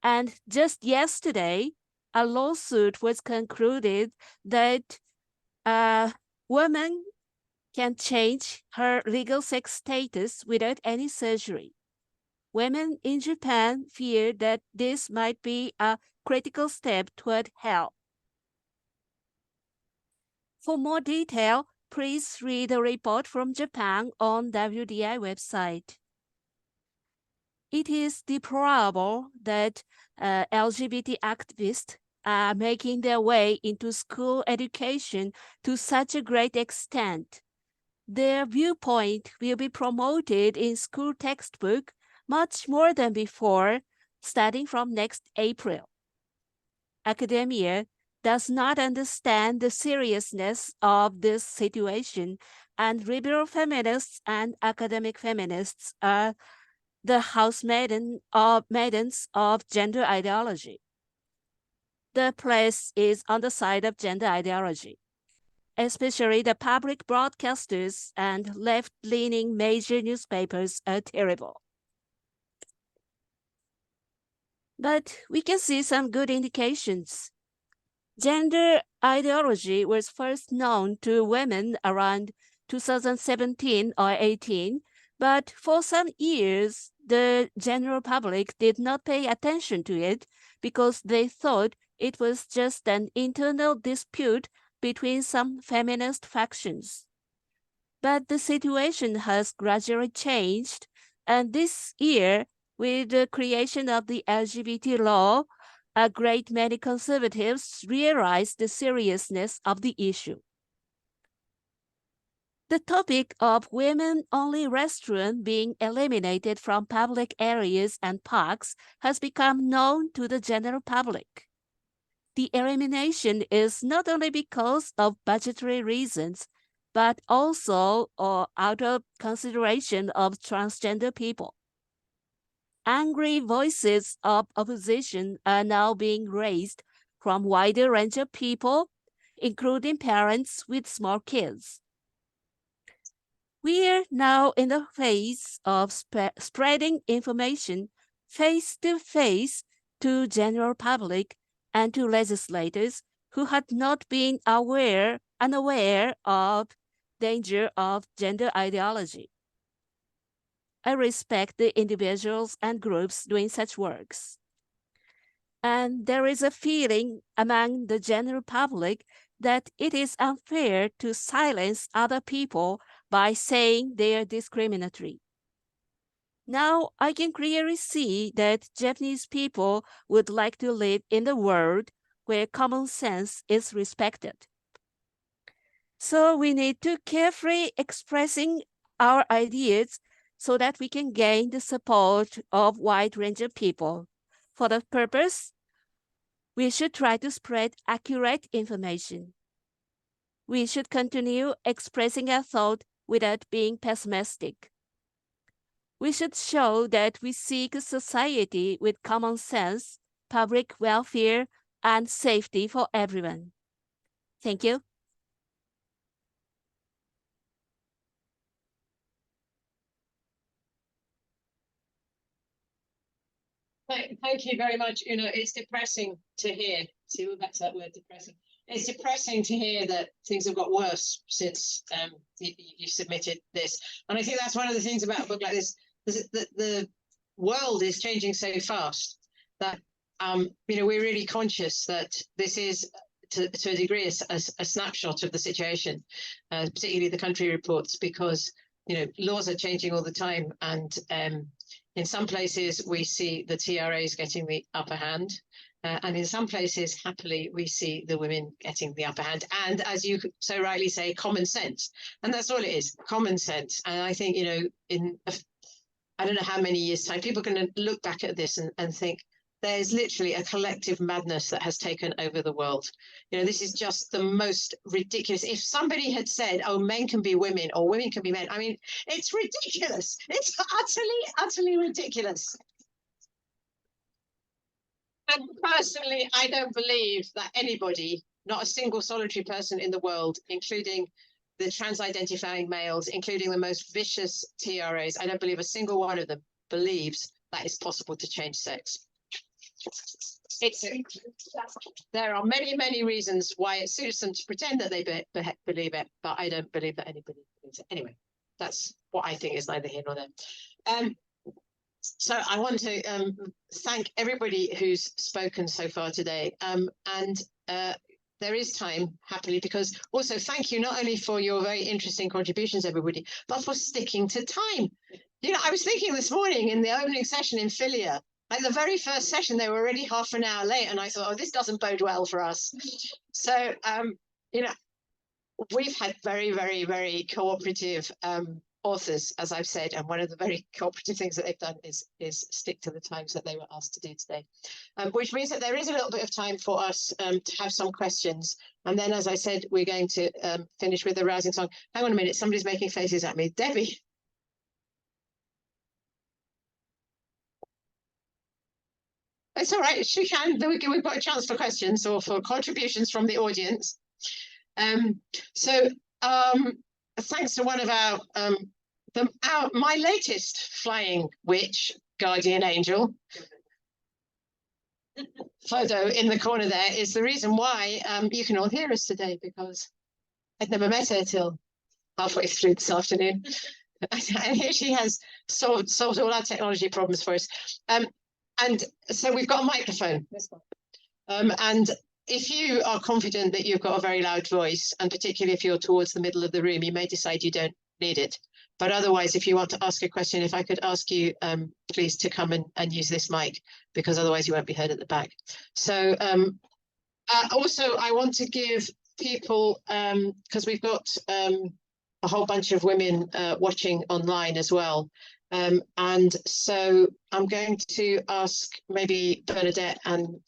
And just yesterday, a lawsuit was concluded that a woman can change her legal sex status without any surgery. Women in Japan fear that this might be a critical step toward health. For more detail, please read a report from Japan on WDI website. It is deplorable that LGBT activists are making their way into school education to such a great extent. Their viewpoint will be promoted in school textbook much more than before, starting from next April. Academia does not understand the seriousness of this situation, and liberal feminists and academic feminists are the maidens of gender ideology. The place is on the side of gender ideology. Especially the public broadcasters and left-leaning major newspapers are terrible. But we can see some good indications. Gender ideology was first known to women around 2017 or 18, but for some years, the general public did not pay attention to it because they thought it was just an internal dispute between some feminist factions. But the situation has gradually changed, and this year, with the creation of the LGBT law, a great many conservatives realized the seriousness of the issue. The topic of women-only restaurants being eliminated from public areas and parks has become known to the general public. The elimination is not only because of budgetary reasons, but also out of consideration of transgender people. Angry voices of opposition are now being raised from a wider range of people, including parents with small kids. We are now in the phase of spreading information face-to-face to general public and to legislators who had not been unaware of danger of gender ideology. I respect the individuals and groups doing such works. And there is a feeling among the general public that it is unfair to silence other people by saying they are discriminatory. Now I can clearly see that Japanese people would like to live in a world where common sense is respected. So we need to carefully expressing our ideas so that we can gain the support of wide range of people. For the purpose, we should try to spread accurate information. We should continue expressing our thought without being pessimistic. We should show that we seek a society with common sense, public welfare, and safety for everyone. Thank you. Thank you very much. You know, it's depressing to hear. See, we're back to that word, depressing. It's depressing to hear that things have got worse since you submitted this. And I think that's one of the things about a book like this, is that the world is changing so fast that, you know, we're really conscious that this is, to a degree, a snapshot of the situation, particularly the country reports, because, you know, laws are changing all the time. And in some places, we see the TRAs getting the upper hand. And in some places, happily, we see the women getting the upper hand. And as you so rightly say, common sense. And that's all it is, common sense. And I think, you know, I don't know how many years' time, people are going to look back at this and think, there's literally a collective madness that has taken over the world. You know, this is just the most ridiculous. If somebody had said, oh, men can be women or women can be men, I mean, it's ridiculous. It's utterly ridiculous. And personally, I don't believe that anybody, not a single solitary person in the world, including the trans-identifying males, including the most vicious TRAs, I don't believe a single one of them believes that it's possible to change sex. There are many reasons why it suits them to pretend that they believe it, but I don't believe that anybody believes it. Anyway, that's what I think is neither here nor there. So I want to thank everybody who's spoken so far today. And there is time, happily, because also thank you not only for your very interesting contributions, everybody, but for sticking to time. You know, I was thinking this morning in the opening session in Philia, like the very first session, they were already half an hour late. And I thought, oh, this doesn't bode well for us. So, you know, we've had very cooperative authors, as I've said, and one of the very cooperative things that they've done is stick to the times that they were asked to do today, which means that there is a little bit of time for us to have some questions. And then, as I said, we're going to finish with a rousing song. Hang on a minute, somebody's making faces at me. Debbie. It's all right, she can. We've got a chance for questions or for contributions from the audience. Thanks to one of my latest flying witch, guardian angel, photo in the corner there is the reason why you can all hear us today, because I'd never met her till halfway through this afternoon. And here she has solved all our technology problems for us. And so we've got a microphone. And if you are confident that you've got a very loud voice, and particularly if you're towards the middle of the room, you may decide you don't need it. But otherwise, if you want to ask a question, if I could ask you, please, to come and use this mic, because otherwise you won't be heard at the back. So also, I want to give people, because we've got a whole bunch of women watching online as well. And so I'm going to ask maybe Bernadette and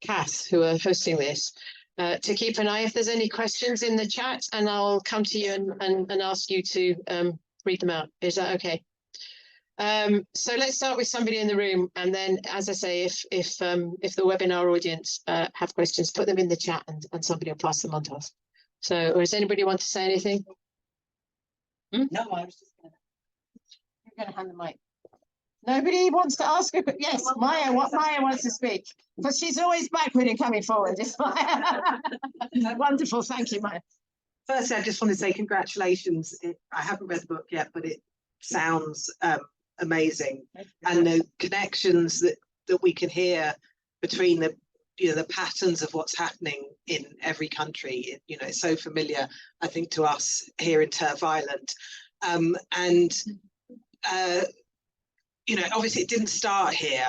Kath, who are hosting this, to keep an eye if there's any questions in the chat, and I'll come to you and ask you to read them out. Is that okay? So let's start with somebody in the room, and then, as I say, if the webinar audience have questions, put them in the chat, and somebody will pass them on to us. So, or does anybody want to say anything? No, I was just going to hand the mic. Nobody wants to ask her, but yes, Maya wants to speak, because she's always backward in coming forward. Wonderful, thank you, Maya. Firstly, I just want to say congratulations. I haven't read the book yet, but sounds amazing, and the connections that we can hear between the the patterns of what's happening in every country. It's so familiar, I think, to us here in Turf Island, and obviously it didn't start here.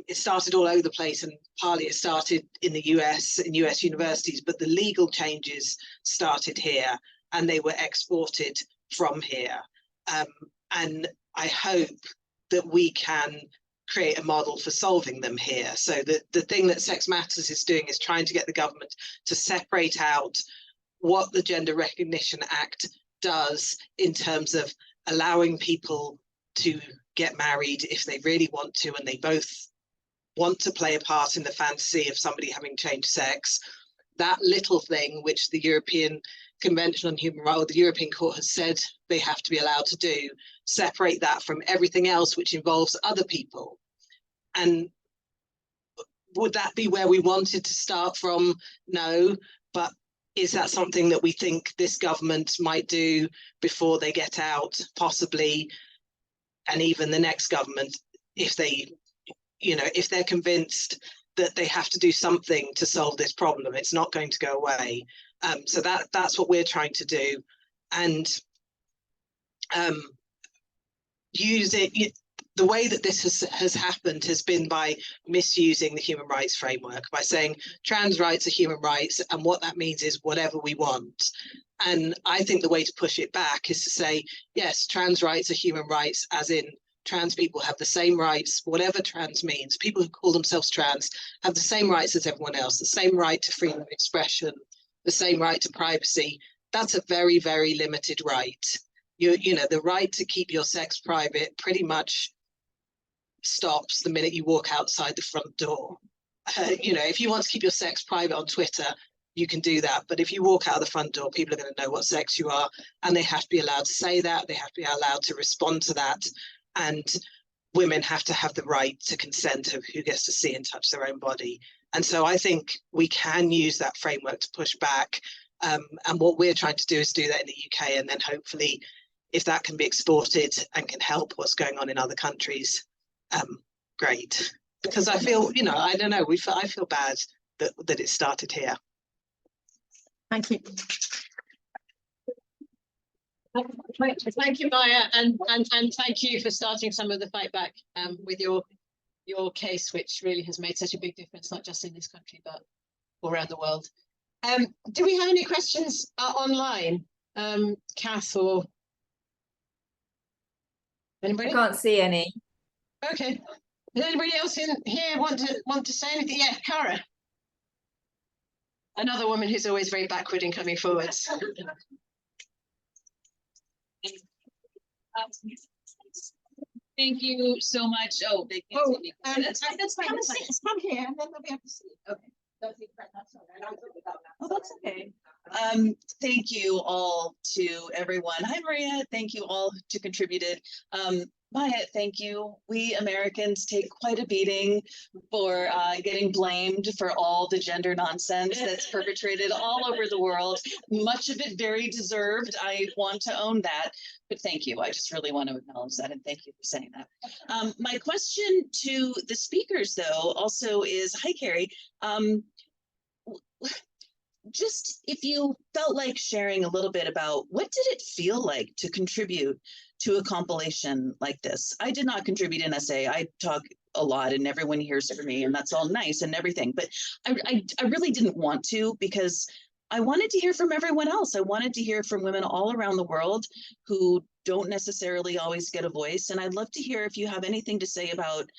It started all over the place, and partly it started in the US, in US universities, but the legal changes started here and they were exported from here. And I hope that we can create a model for solving them here. So the thing that Sex Matters is doing is trying to get the government to separate out what the Gender Recognition Act does in terms of allowing people to get married if they really want to, and they both want to play a part in the fantasy of somebody having changed sex. That little thing which the European Convention on Human Rights, or the European Court, has said they have to be allowed to do, separate that from everything else which involves other people. And would that be where we wanted to start from? No, but is that something that we think this government might do before they get out? Possibly. And even the next government, if they, if they're convinced that they have to do something to solve this problem, it's not going to go away. So that's what we're trying to do, and use it. The way that this has happened has been by misusing the human rights framework, by saying trans rights are human rights, and what that means is whatever we want. And I think the way to push it back is to say, yes, trans rights are human rights, as in trans people have the same rights, whatever trans means. People who call themselves trans have the same rights as everyone else, the same right to freedom of expression, the same right to privacy. That's a very, very limited right. The right to keep your sex private pretty much stops the minute you walk outside the front door. If you want to keep your sex private on Twitter, you can do that. But if you walk out of the front door, people are going to know what sex you are, and they have to be allowed to say that. They have to be allowed to respond to that. And women have to have the right to consent of who gets to see and touch their own body. And so I think we can use that framework to push back. And what we're trying to do is do that in the UK. And then hopefully, if that can be exported and can help what's going on in other countries, great. Because I feel, I don't know, I feel bad that it started here. Thank you. Thank you, Maya, and thank you for starting some of the fight back with your case, which really has made such a big difference, not just in this country, but all around the world. Do we have any questions online, Kath or anybody? I can't see any. Okay. Does anybody else in here want to say anything? Yeah, Cara. Another woman who's always very backward in coming forwards. Thank you so much. Oh, they can't see me. That's fine. Come here, and then they'll be able to see. Okay. Oh, that's okay. Thank you all to everyone. Hi, Maria. Thank you all who contributed. Maya, thank you. We Americans take quite a beating for getting blamed for all the gender nonsense that's perpetrated all over the world. Much of it very deserved. I want to own that. But thank you. I just really want to acknowledge that, and thank you for saying that. My question to the speakers, though, also is, hi, Carrie. Just if you felt like sharing a little bit about what did it feel like to contribute to a compilation like this? I did not contribute an essay. I talk a lot and everyone hears from me, and that's all nice and everything. But I really didn't want to, because I wanted to hear from everyone else. I wanted to hear from women all around the world who don't necessarily always get a voice. And I'd love to hear if you have anything to say about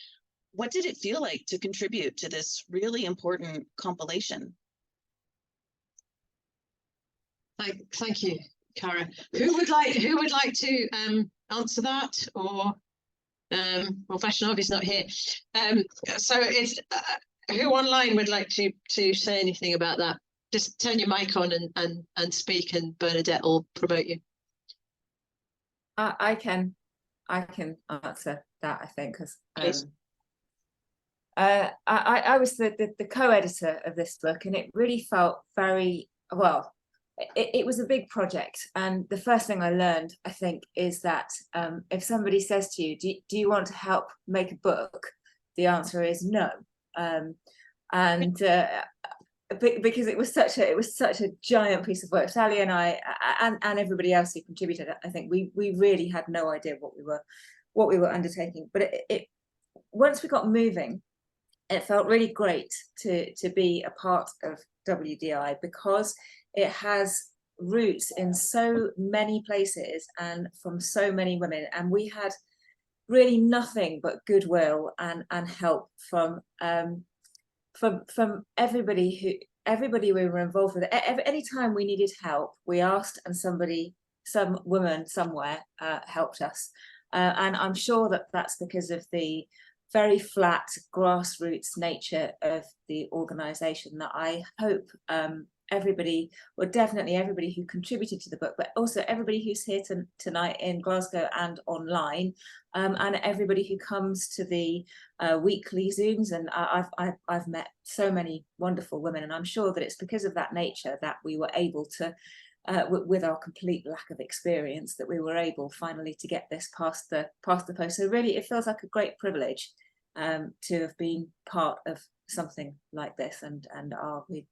what did it feel like to contribute to this really important compilation? Thank you, Cara. Who would like to answer that? Or well, Vaishnav is not here. So it's who online would like to say anything about that? Just turn your mic on and speak, and Bernadette will promote you. I can answer that, I think, because I was the co-editor of this book, and it really felt very well. it was a big project, and the first thing I learned, I think, is that if somebody says to you, do you want to help make a book, the answer is no. Because it was such a giant piece of work. Sally and I and everybody else who contributed, I think we really had no idea what we were undertaking. But it once we got moving, it felt really great to be a part of WDI, because it has roots in so many places and from so many women, and we had really nothing but goodwill and help from everybody we were involved with. Anytime we needed help, we asked, and some woman somewhere helped us, and I'm sure that that's because of the very flat grassroots nature of the organization, that I hope everybody, well, definitely everybody who contributed to the book, but also everybody who's here tonight in Glasgow and online, and everybody who comes to the weekly Zooms. And I've met so many wonderful women, and I'm sure that it's because of that nature that we were able to, with our complete lack of experience, that we were able finally to get this past the post. So really, it feels like a great privilege to have been part of something like this, and with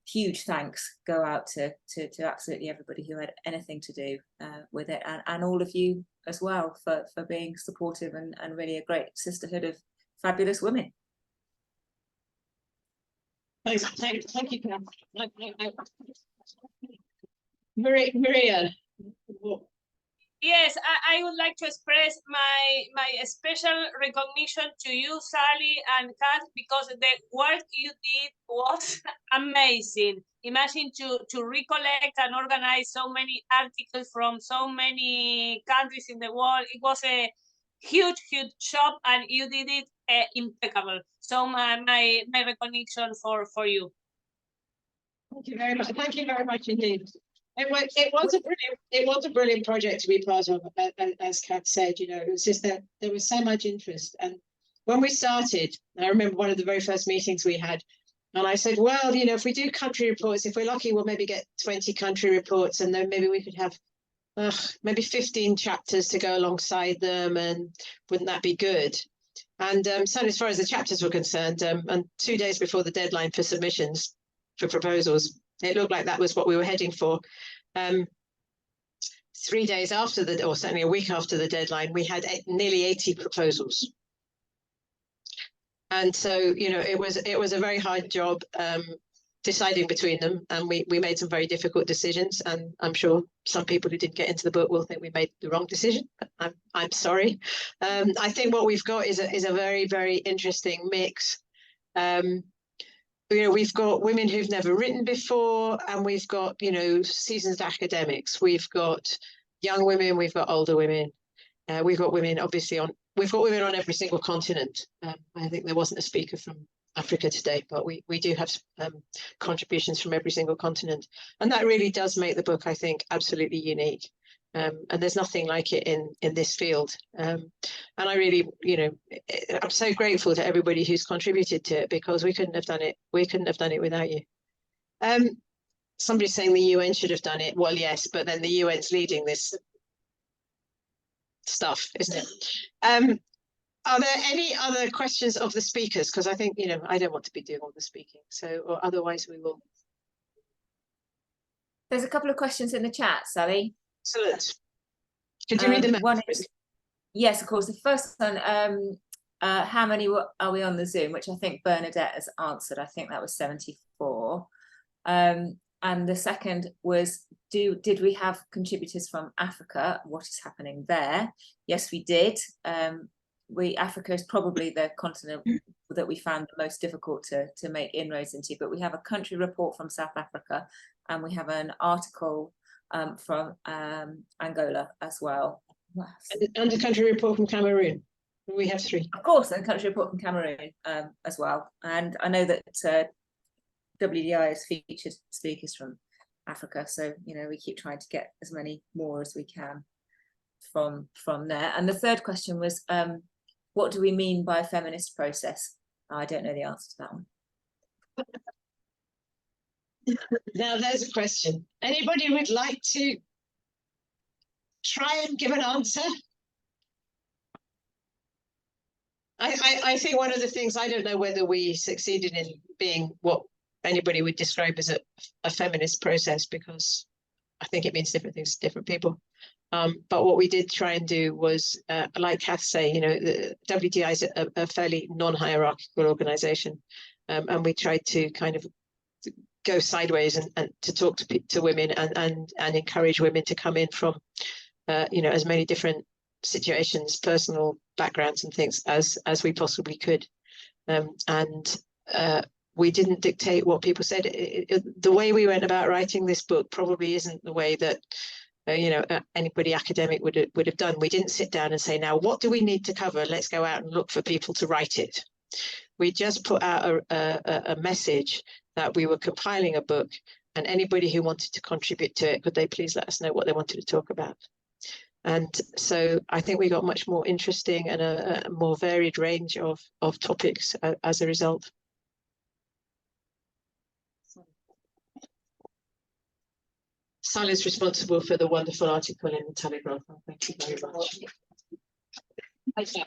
huge thanks go out to absolutely everybody who had anything to do with it, and all of you as well for being supportive, and really a great sisterhood of fabulous women. Thanks. Thank you, Pam. Maria. Yes, I would like to express my special recognition to you, Sally and Kat, because the work you did was amazing. Imagine to recollect and organize so many articles from so many countries in the world. It was a huge job, and you did it impeccable. So my recognition for you. Thank you very much. Thank you very much indeed. It was a brilliant project to be part of, as Kat said. You know, it was just that there was so much interest. And when we started, I remember one of the very first meetings we had, and I said, well, you know, if we do country reports, if we're lucky, we'll maybe get 20 country reports, and then maybe we could have maybe 15 chapters to go alongside them, and wouldn't that be good? And so as far as the chapters were concerned, and 2 days before the deadline for submissions for proposals, it looked like that was what we were heading for. 3 days after or certainly a week after the deadline, we had nearly 80 proposals. And so, you know, it was a very hard job deciding between them, and we made some very difficult decisions. And I'm sure some people who didn't get into the book will think we made the wrong decision. I'm sorry. I think what we've got is a very, very interesting mix. You know, we've got women who've never written before, and we've got, you know, seasoned academics. We've got young women, we've got older women. We've got women, obviously, we've got women on every single continent. I think there wasn't a speaker from Africa today, but we do have contributions from every single continent. And that really does make the book, I think, absolutely unique. And there's nothing like it in this field. And I really, you know, I'm so grateful to everybody who's contributed to it, because we couldn't have done it. We couldn't have done it without you. Somebody's saying the UN should have done it. Well, yes, but then the UN's leading this stuff, isn't it? Are there any other questions of the speakers? Because I think, you know, I don't want to be doing all the speaking. So, or otherwise we will. There's a couple of questions in the chat, Sally. Excellent. Could you read them out? One is, yes, of course. The first one, how many are we on the Zoom? Which I think Bernadette has answered. I think that was 74. And the second was, did we have contributors from Africa? What is happening there? Yes, we did. Africa is probably the continent that we found the most difficult to make inroads into, but we have a country report from South Africa, and we have an article from Angola as well. And a country report from Cameroon. We have 3. Of course, and a country report from Cameroon as well. And I know that WDI has featured speakers from Africa, so, you know, we keep trying to get as many more as we can from there. And the third question was, what do we mean by a feminist process? I don't know the answer to that one. Now there's a question. Anybody would like to try and give an answer? I think one of the things, I don't know whether we succeeded in being what anybody would describe as a feminist process, because I think it means different things to different people. But what we did try and do was, like Kath say, you know, the WDI is a fairly non-hierarchical organization, and we tried to kind of go sideways and to talk to women and encourage women to come in from, you know, as many different situations, personal backgrounds and things as we possibly could. And we didn't dictate what people said. The way we went about writing this book probably isn't the way that you know, anybody academic would have done. We didn't sit down and say, now what do we need to cover? Let's go out and look for people to write it. We just put out a message that we were compiling a book, and anybody who wanted to contribute to it, could they please let us know what they wanted to talk about. And so I think we got much more interesting and a more varied range of topics as a result. Sally's responsible for the wonderful article in the Telegraph. Thank you very much. I just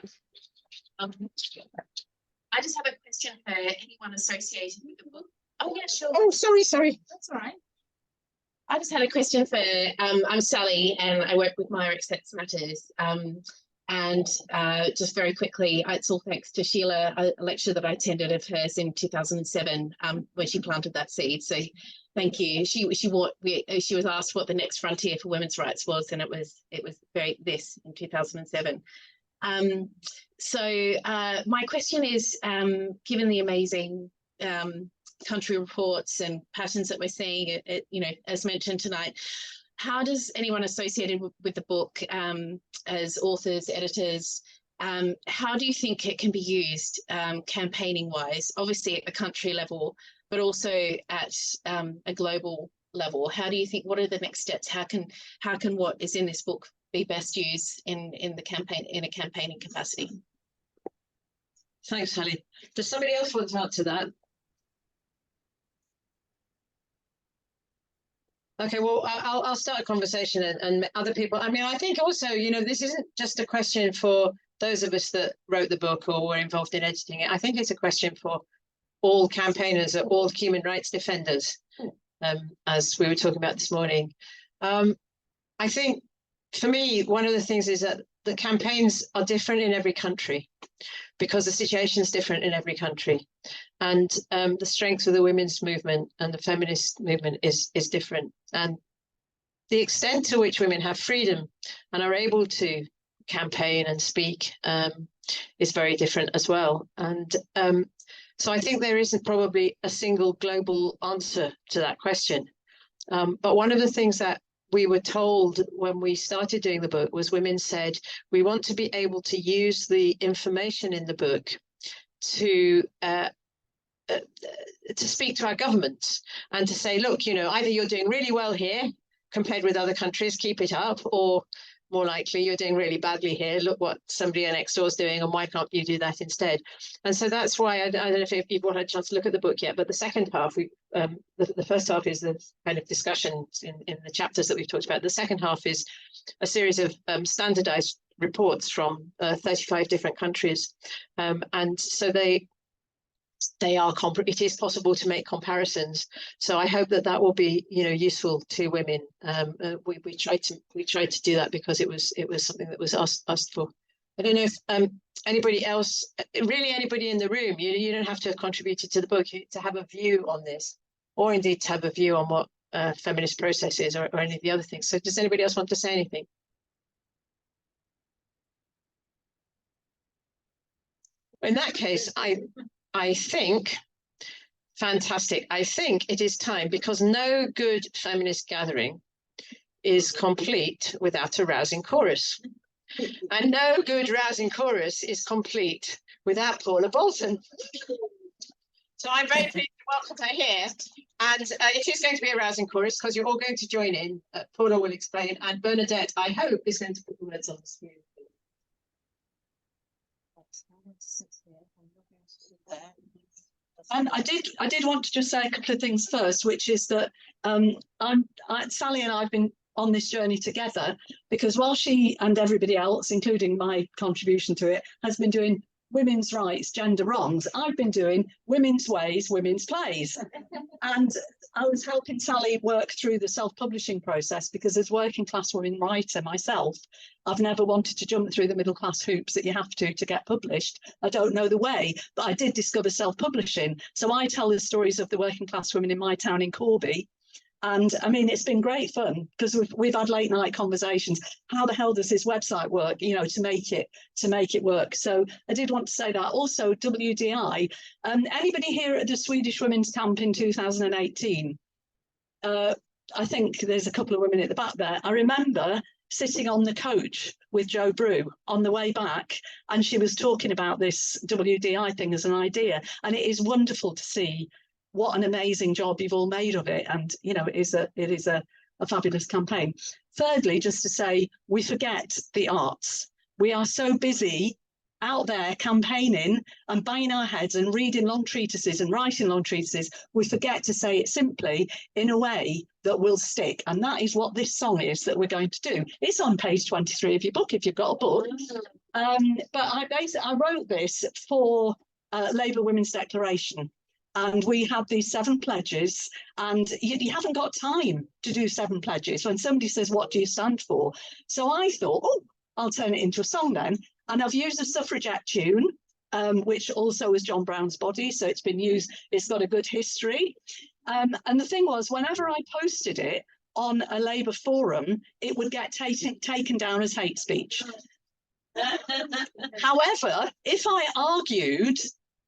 have a question for anyone associated with the book. Oh yeah, sure. Oh, sorry. That's all right. I just had a question for, I'm Sally and I work with Myrick Sex Matters. And just very quickly, it's all thanks to Sheila, a lecture that I attended of hers in 2007, when she planted that seed. So thank you. She was asked what the next frontier for women's rights was, and it was this in 2007. So my question is, given the amazing country reports and patterns that we're seeing, you know, as mentioned tonight, how does anyone associated with the book, as authors, editors, how do you think it can be used campaigning wise, obviously at the country level, but also at a global level? How do you think, what are the next steps? How can what is in this book be best used in the campaign, in a campaigning capacity? Thanks, Sally. Does somebody else want to answer that? Okay, well, I'll start a conversation and other people. I mean, I think also, you know, this isn't just a question for those of us that wrote the book or were involved in editing it. I think it's a question for all campaigners, all human rights defenders, as we were talking about this morning. I think for me, one of the things is that the campaigns are different in every country because the situation is different in every country. And the strength of the women's movement and the feminist movement is different. And the extent to which women have freedom and are able to campaign and speak is very different as well. And so I think there isn't probably a single global answer to that question. But one of the things that we were told when we started doing the book was women said, we want to be able to use the information in the book to speak to our governments and to say, look, you know, either you're doing really well here compared with other countries, keep it up, or more likely you're doing really badly here, look what somebody next door is doing and why can't you do that instead? And so that's why I don't know if you've had a chance to look at the book yet, but the second half, the first half is the kind of discussions in the chapters that we've talked about. The second half is a series of standardized reports from 35 different countries. And so it is possible to make comparisons. So I hope that will be, you know, useful to women. We tried to do that because it was something that was asked for. I don't know if anybody else, really anybody in the room, you don't have to have contributed to the book to have a view on this, or indeed to have a view on what feminist process is, or any of the other things. So does anybody else want to say anything? In that case, I think, fantastic. I think it is time, because no good feminist gathering is complete without a rousing chorus. And no good rousing chorus is complete without Paula Bolton. So I'm very pleased to welcome her here. And it is going to be a rousing chorus because you're all going to join in. Paula will explain. And Bernadette, I hope, is going to put the words on the screen. And I did want to just say a couple of things first, which is that Sally and I have been on this journey together, because while she and everybody else, including my contribution to it, has been doing women's rights, gender wrongs, I've been doing women's ways, women's plays. And I was helping Sally work through the self-publishing process, because as working class women writer myself, I've never wanted to jump through the middle class hoops that you have to get published. I don't know the way, but I did discover self-publishing. So I tell the stories of the working class women in my town in Corby. And I mean, it's been great fun, because we've had late night conversations. How the hell does this website work, you know, to make it work? So I did want to say that. Also, WDI, anybody here at the Swedish Women's Camp in 2018? I think there's a couple of women at the back there. I remember sitting on the coach with Jo Brew on the way back, and she was talking about this WDI thing as an idea. And it is wonderful to see what an amazing job you've all made of it. And, you know, it is a fabulous campaign. Thirdly, just to say, we forget the arts. We are so busy out there campaigning and banging our heads and reading long treatises and writing long treatises. We forget to say it simply in a way that will stick. And that is what this song is that we're going to do. It's on page 23 of your book, if you've got a book. But I wrote this for Labour Women's Declaration. And we have these 7 pledges, and you haven't got time to do 7 pledges when somebody says, what do you stand for? So I thought, oh, I'll turn it into a song then. And I've used a suffragette tune, which also was John Brown's Body. So it's been used, it's got a good history. And the thing was, whenever I posted it on a Labour forum, it would get taken down as hate speech. However, if I argued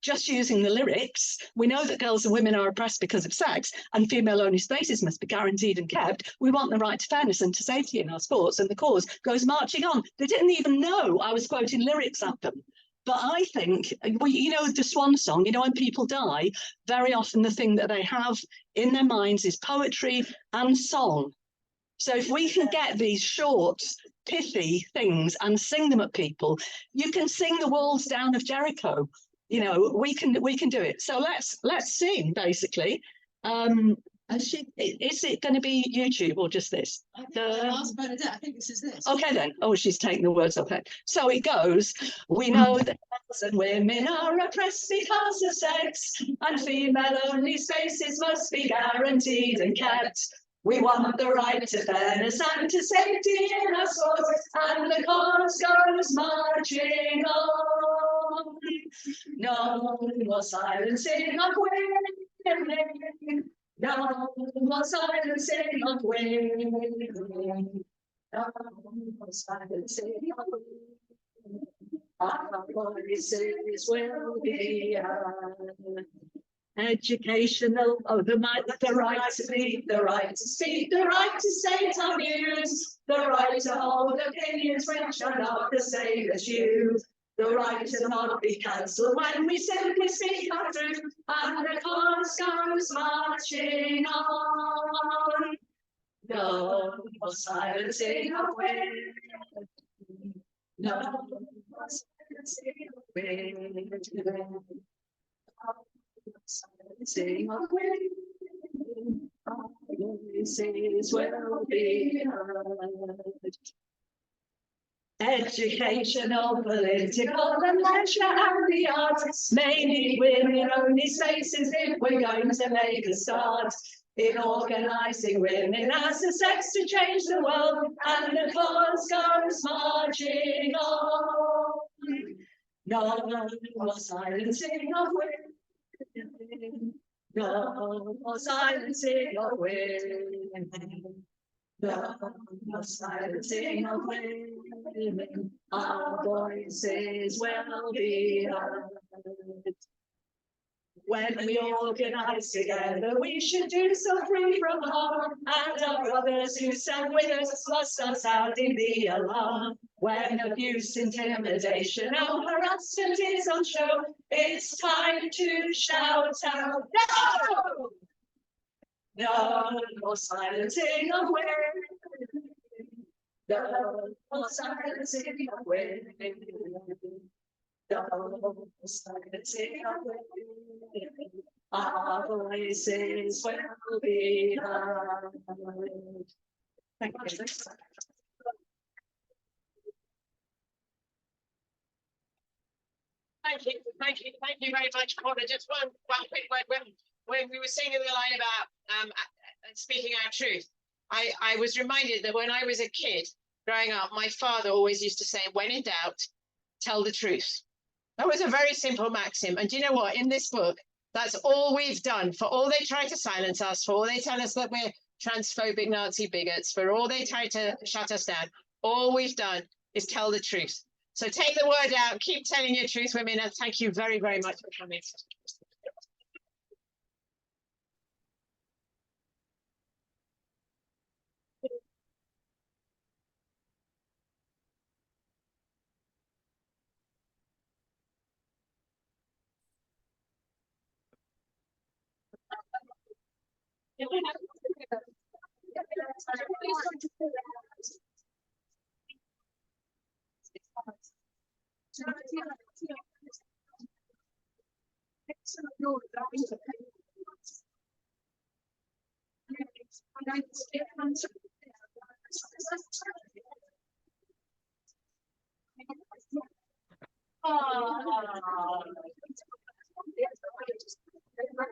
just using the lyrics, we know that girls and women are oppressed because of sex, and female-only spaces must be guaranteed and kept. We want the right to fairness and to safety in our sports, and the cause goes marching on. They didn't even know I was quoting lyrics at them. But I think, you know, the swan song, you know, when people die, very often the thing that they have in their minds is poetry and song. So if we can get these short, pithy things and sing them at people, you can sing the walls down of Jericho. You know, we can do it. So let's sing, basically. Is it going to be YouTube or just this? I think this is this. Okay then. Oh, she's taking the words off it. So it goes. We know that girls and women are oppressed because of sex, and female-only spaces must be guaranteed and kept. We want the right to fairness and to safety in our sports, and the cause goes marching on. No more silencing of women. No more silencing of women. No more silencing of women. Our voices will be heard. Educational, the right to speak, the right to speak, the right to state our views, the right to hold opinions which are not the same as you, the right to not be cancelled when we simply speak our truth, and the cause goes marching on. No more silencing of women. No more silencing of women. Silencing of women, our voices will be heard. Educational, political, and leisure and the arts may need women-only spaces if we're going to make a start in organising women as a sex to change the world, and the cause goes marching on. No more silencing of women. No more silencing of women. No more silencing of women. Our voices will be heard. When we organise together, we should do so free from harm, and our brothers who stand with us must not sound in the alarm. When abuse, intimidation, and harassment is on show, it's time to shout out, no! No more silencing of women. No more silencing of women. No more silencing of women. our voices will be heard. Thank you. Thank you very much, Connor. Just one quick word. When we were singing the line about speaking our truth, I was reminded that when I was a kid growing up, my father always used to say, when in doubt, tell the truth. That was a very simple maxim. And do you know what? In this book, that's all we've done. For all they try to silence us, for all they tell us that we're transphobic Nazi bigots, for all they try to shut us down, all we've done is tell the truth. So take the word out, keep telling your truth, women, and thank you very, very much for coming.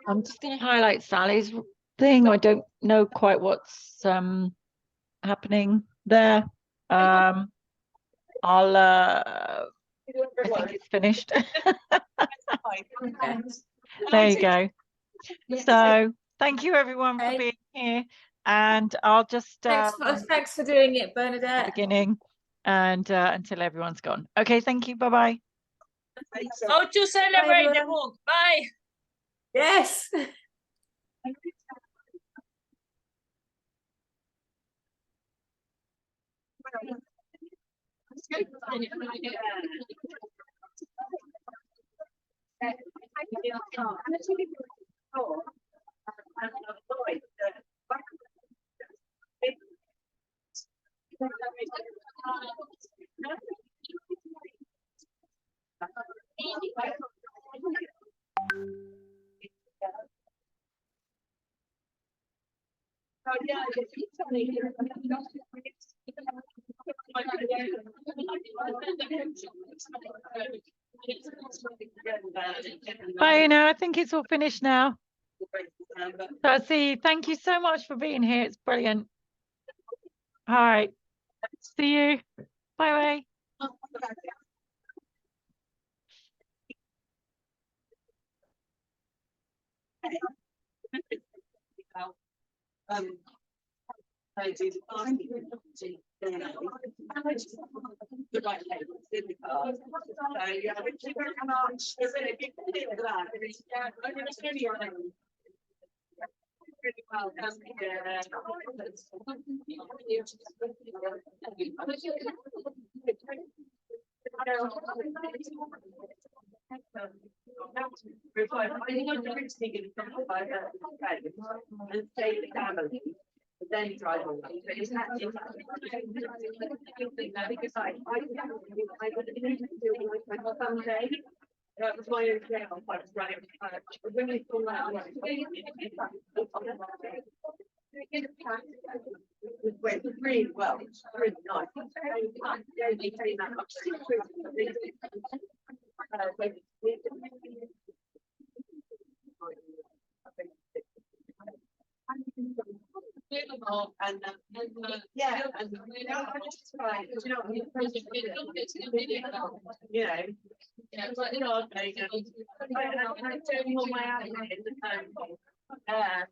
I'm just going to highlight Sally's thing. I don't know quite what's happening there. I think it's finished. There you go. So thank you everyone for being here, and I'll just Thanks for doing it, Bernadette. beginning and until everyone's gone. Okay, thank you. Bye-bye. How to celebrate the book. Bye. Yes. Bye now. I think it's all finished now. So see, thank you so much for being here. It's brilliant. All right. See you. Bye bye. The right labels in the card. So yeah, thank you very much. There's a big thing of that. Really well done. And stay the family. Then drive away. But it's not because I would have been doing with my family. That was my own day. I was running. When we saw that, it went really well. It's really nice. They came that much. And yeah, and just right. You know, yeah, but you know, I'm doing all my admin in the phone. Yeah.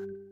you.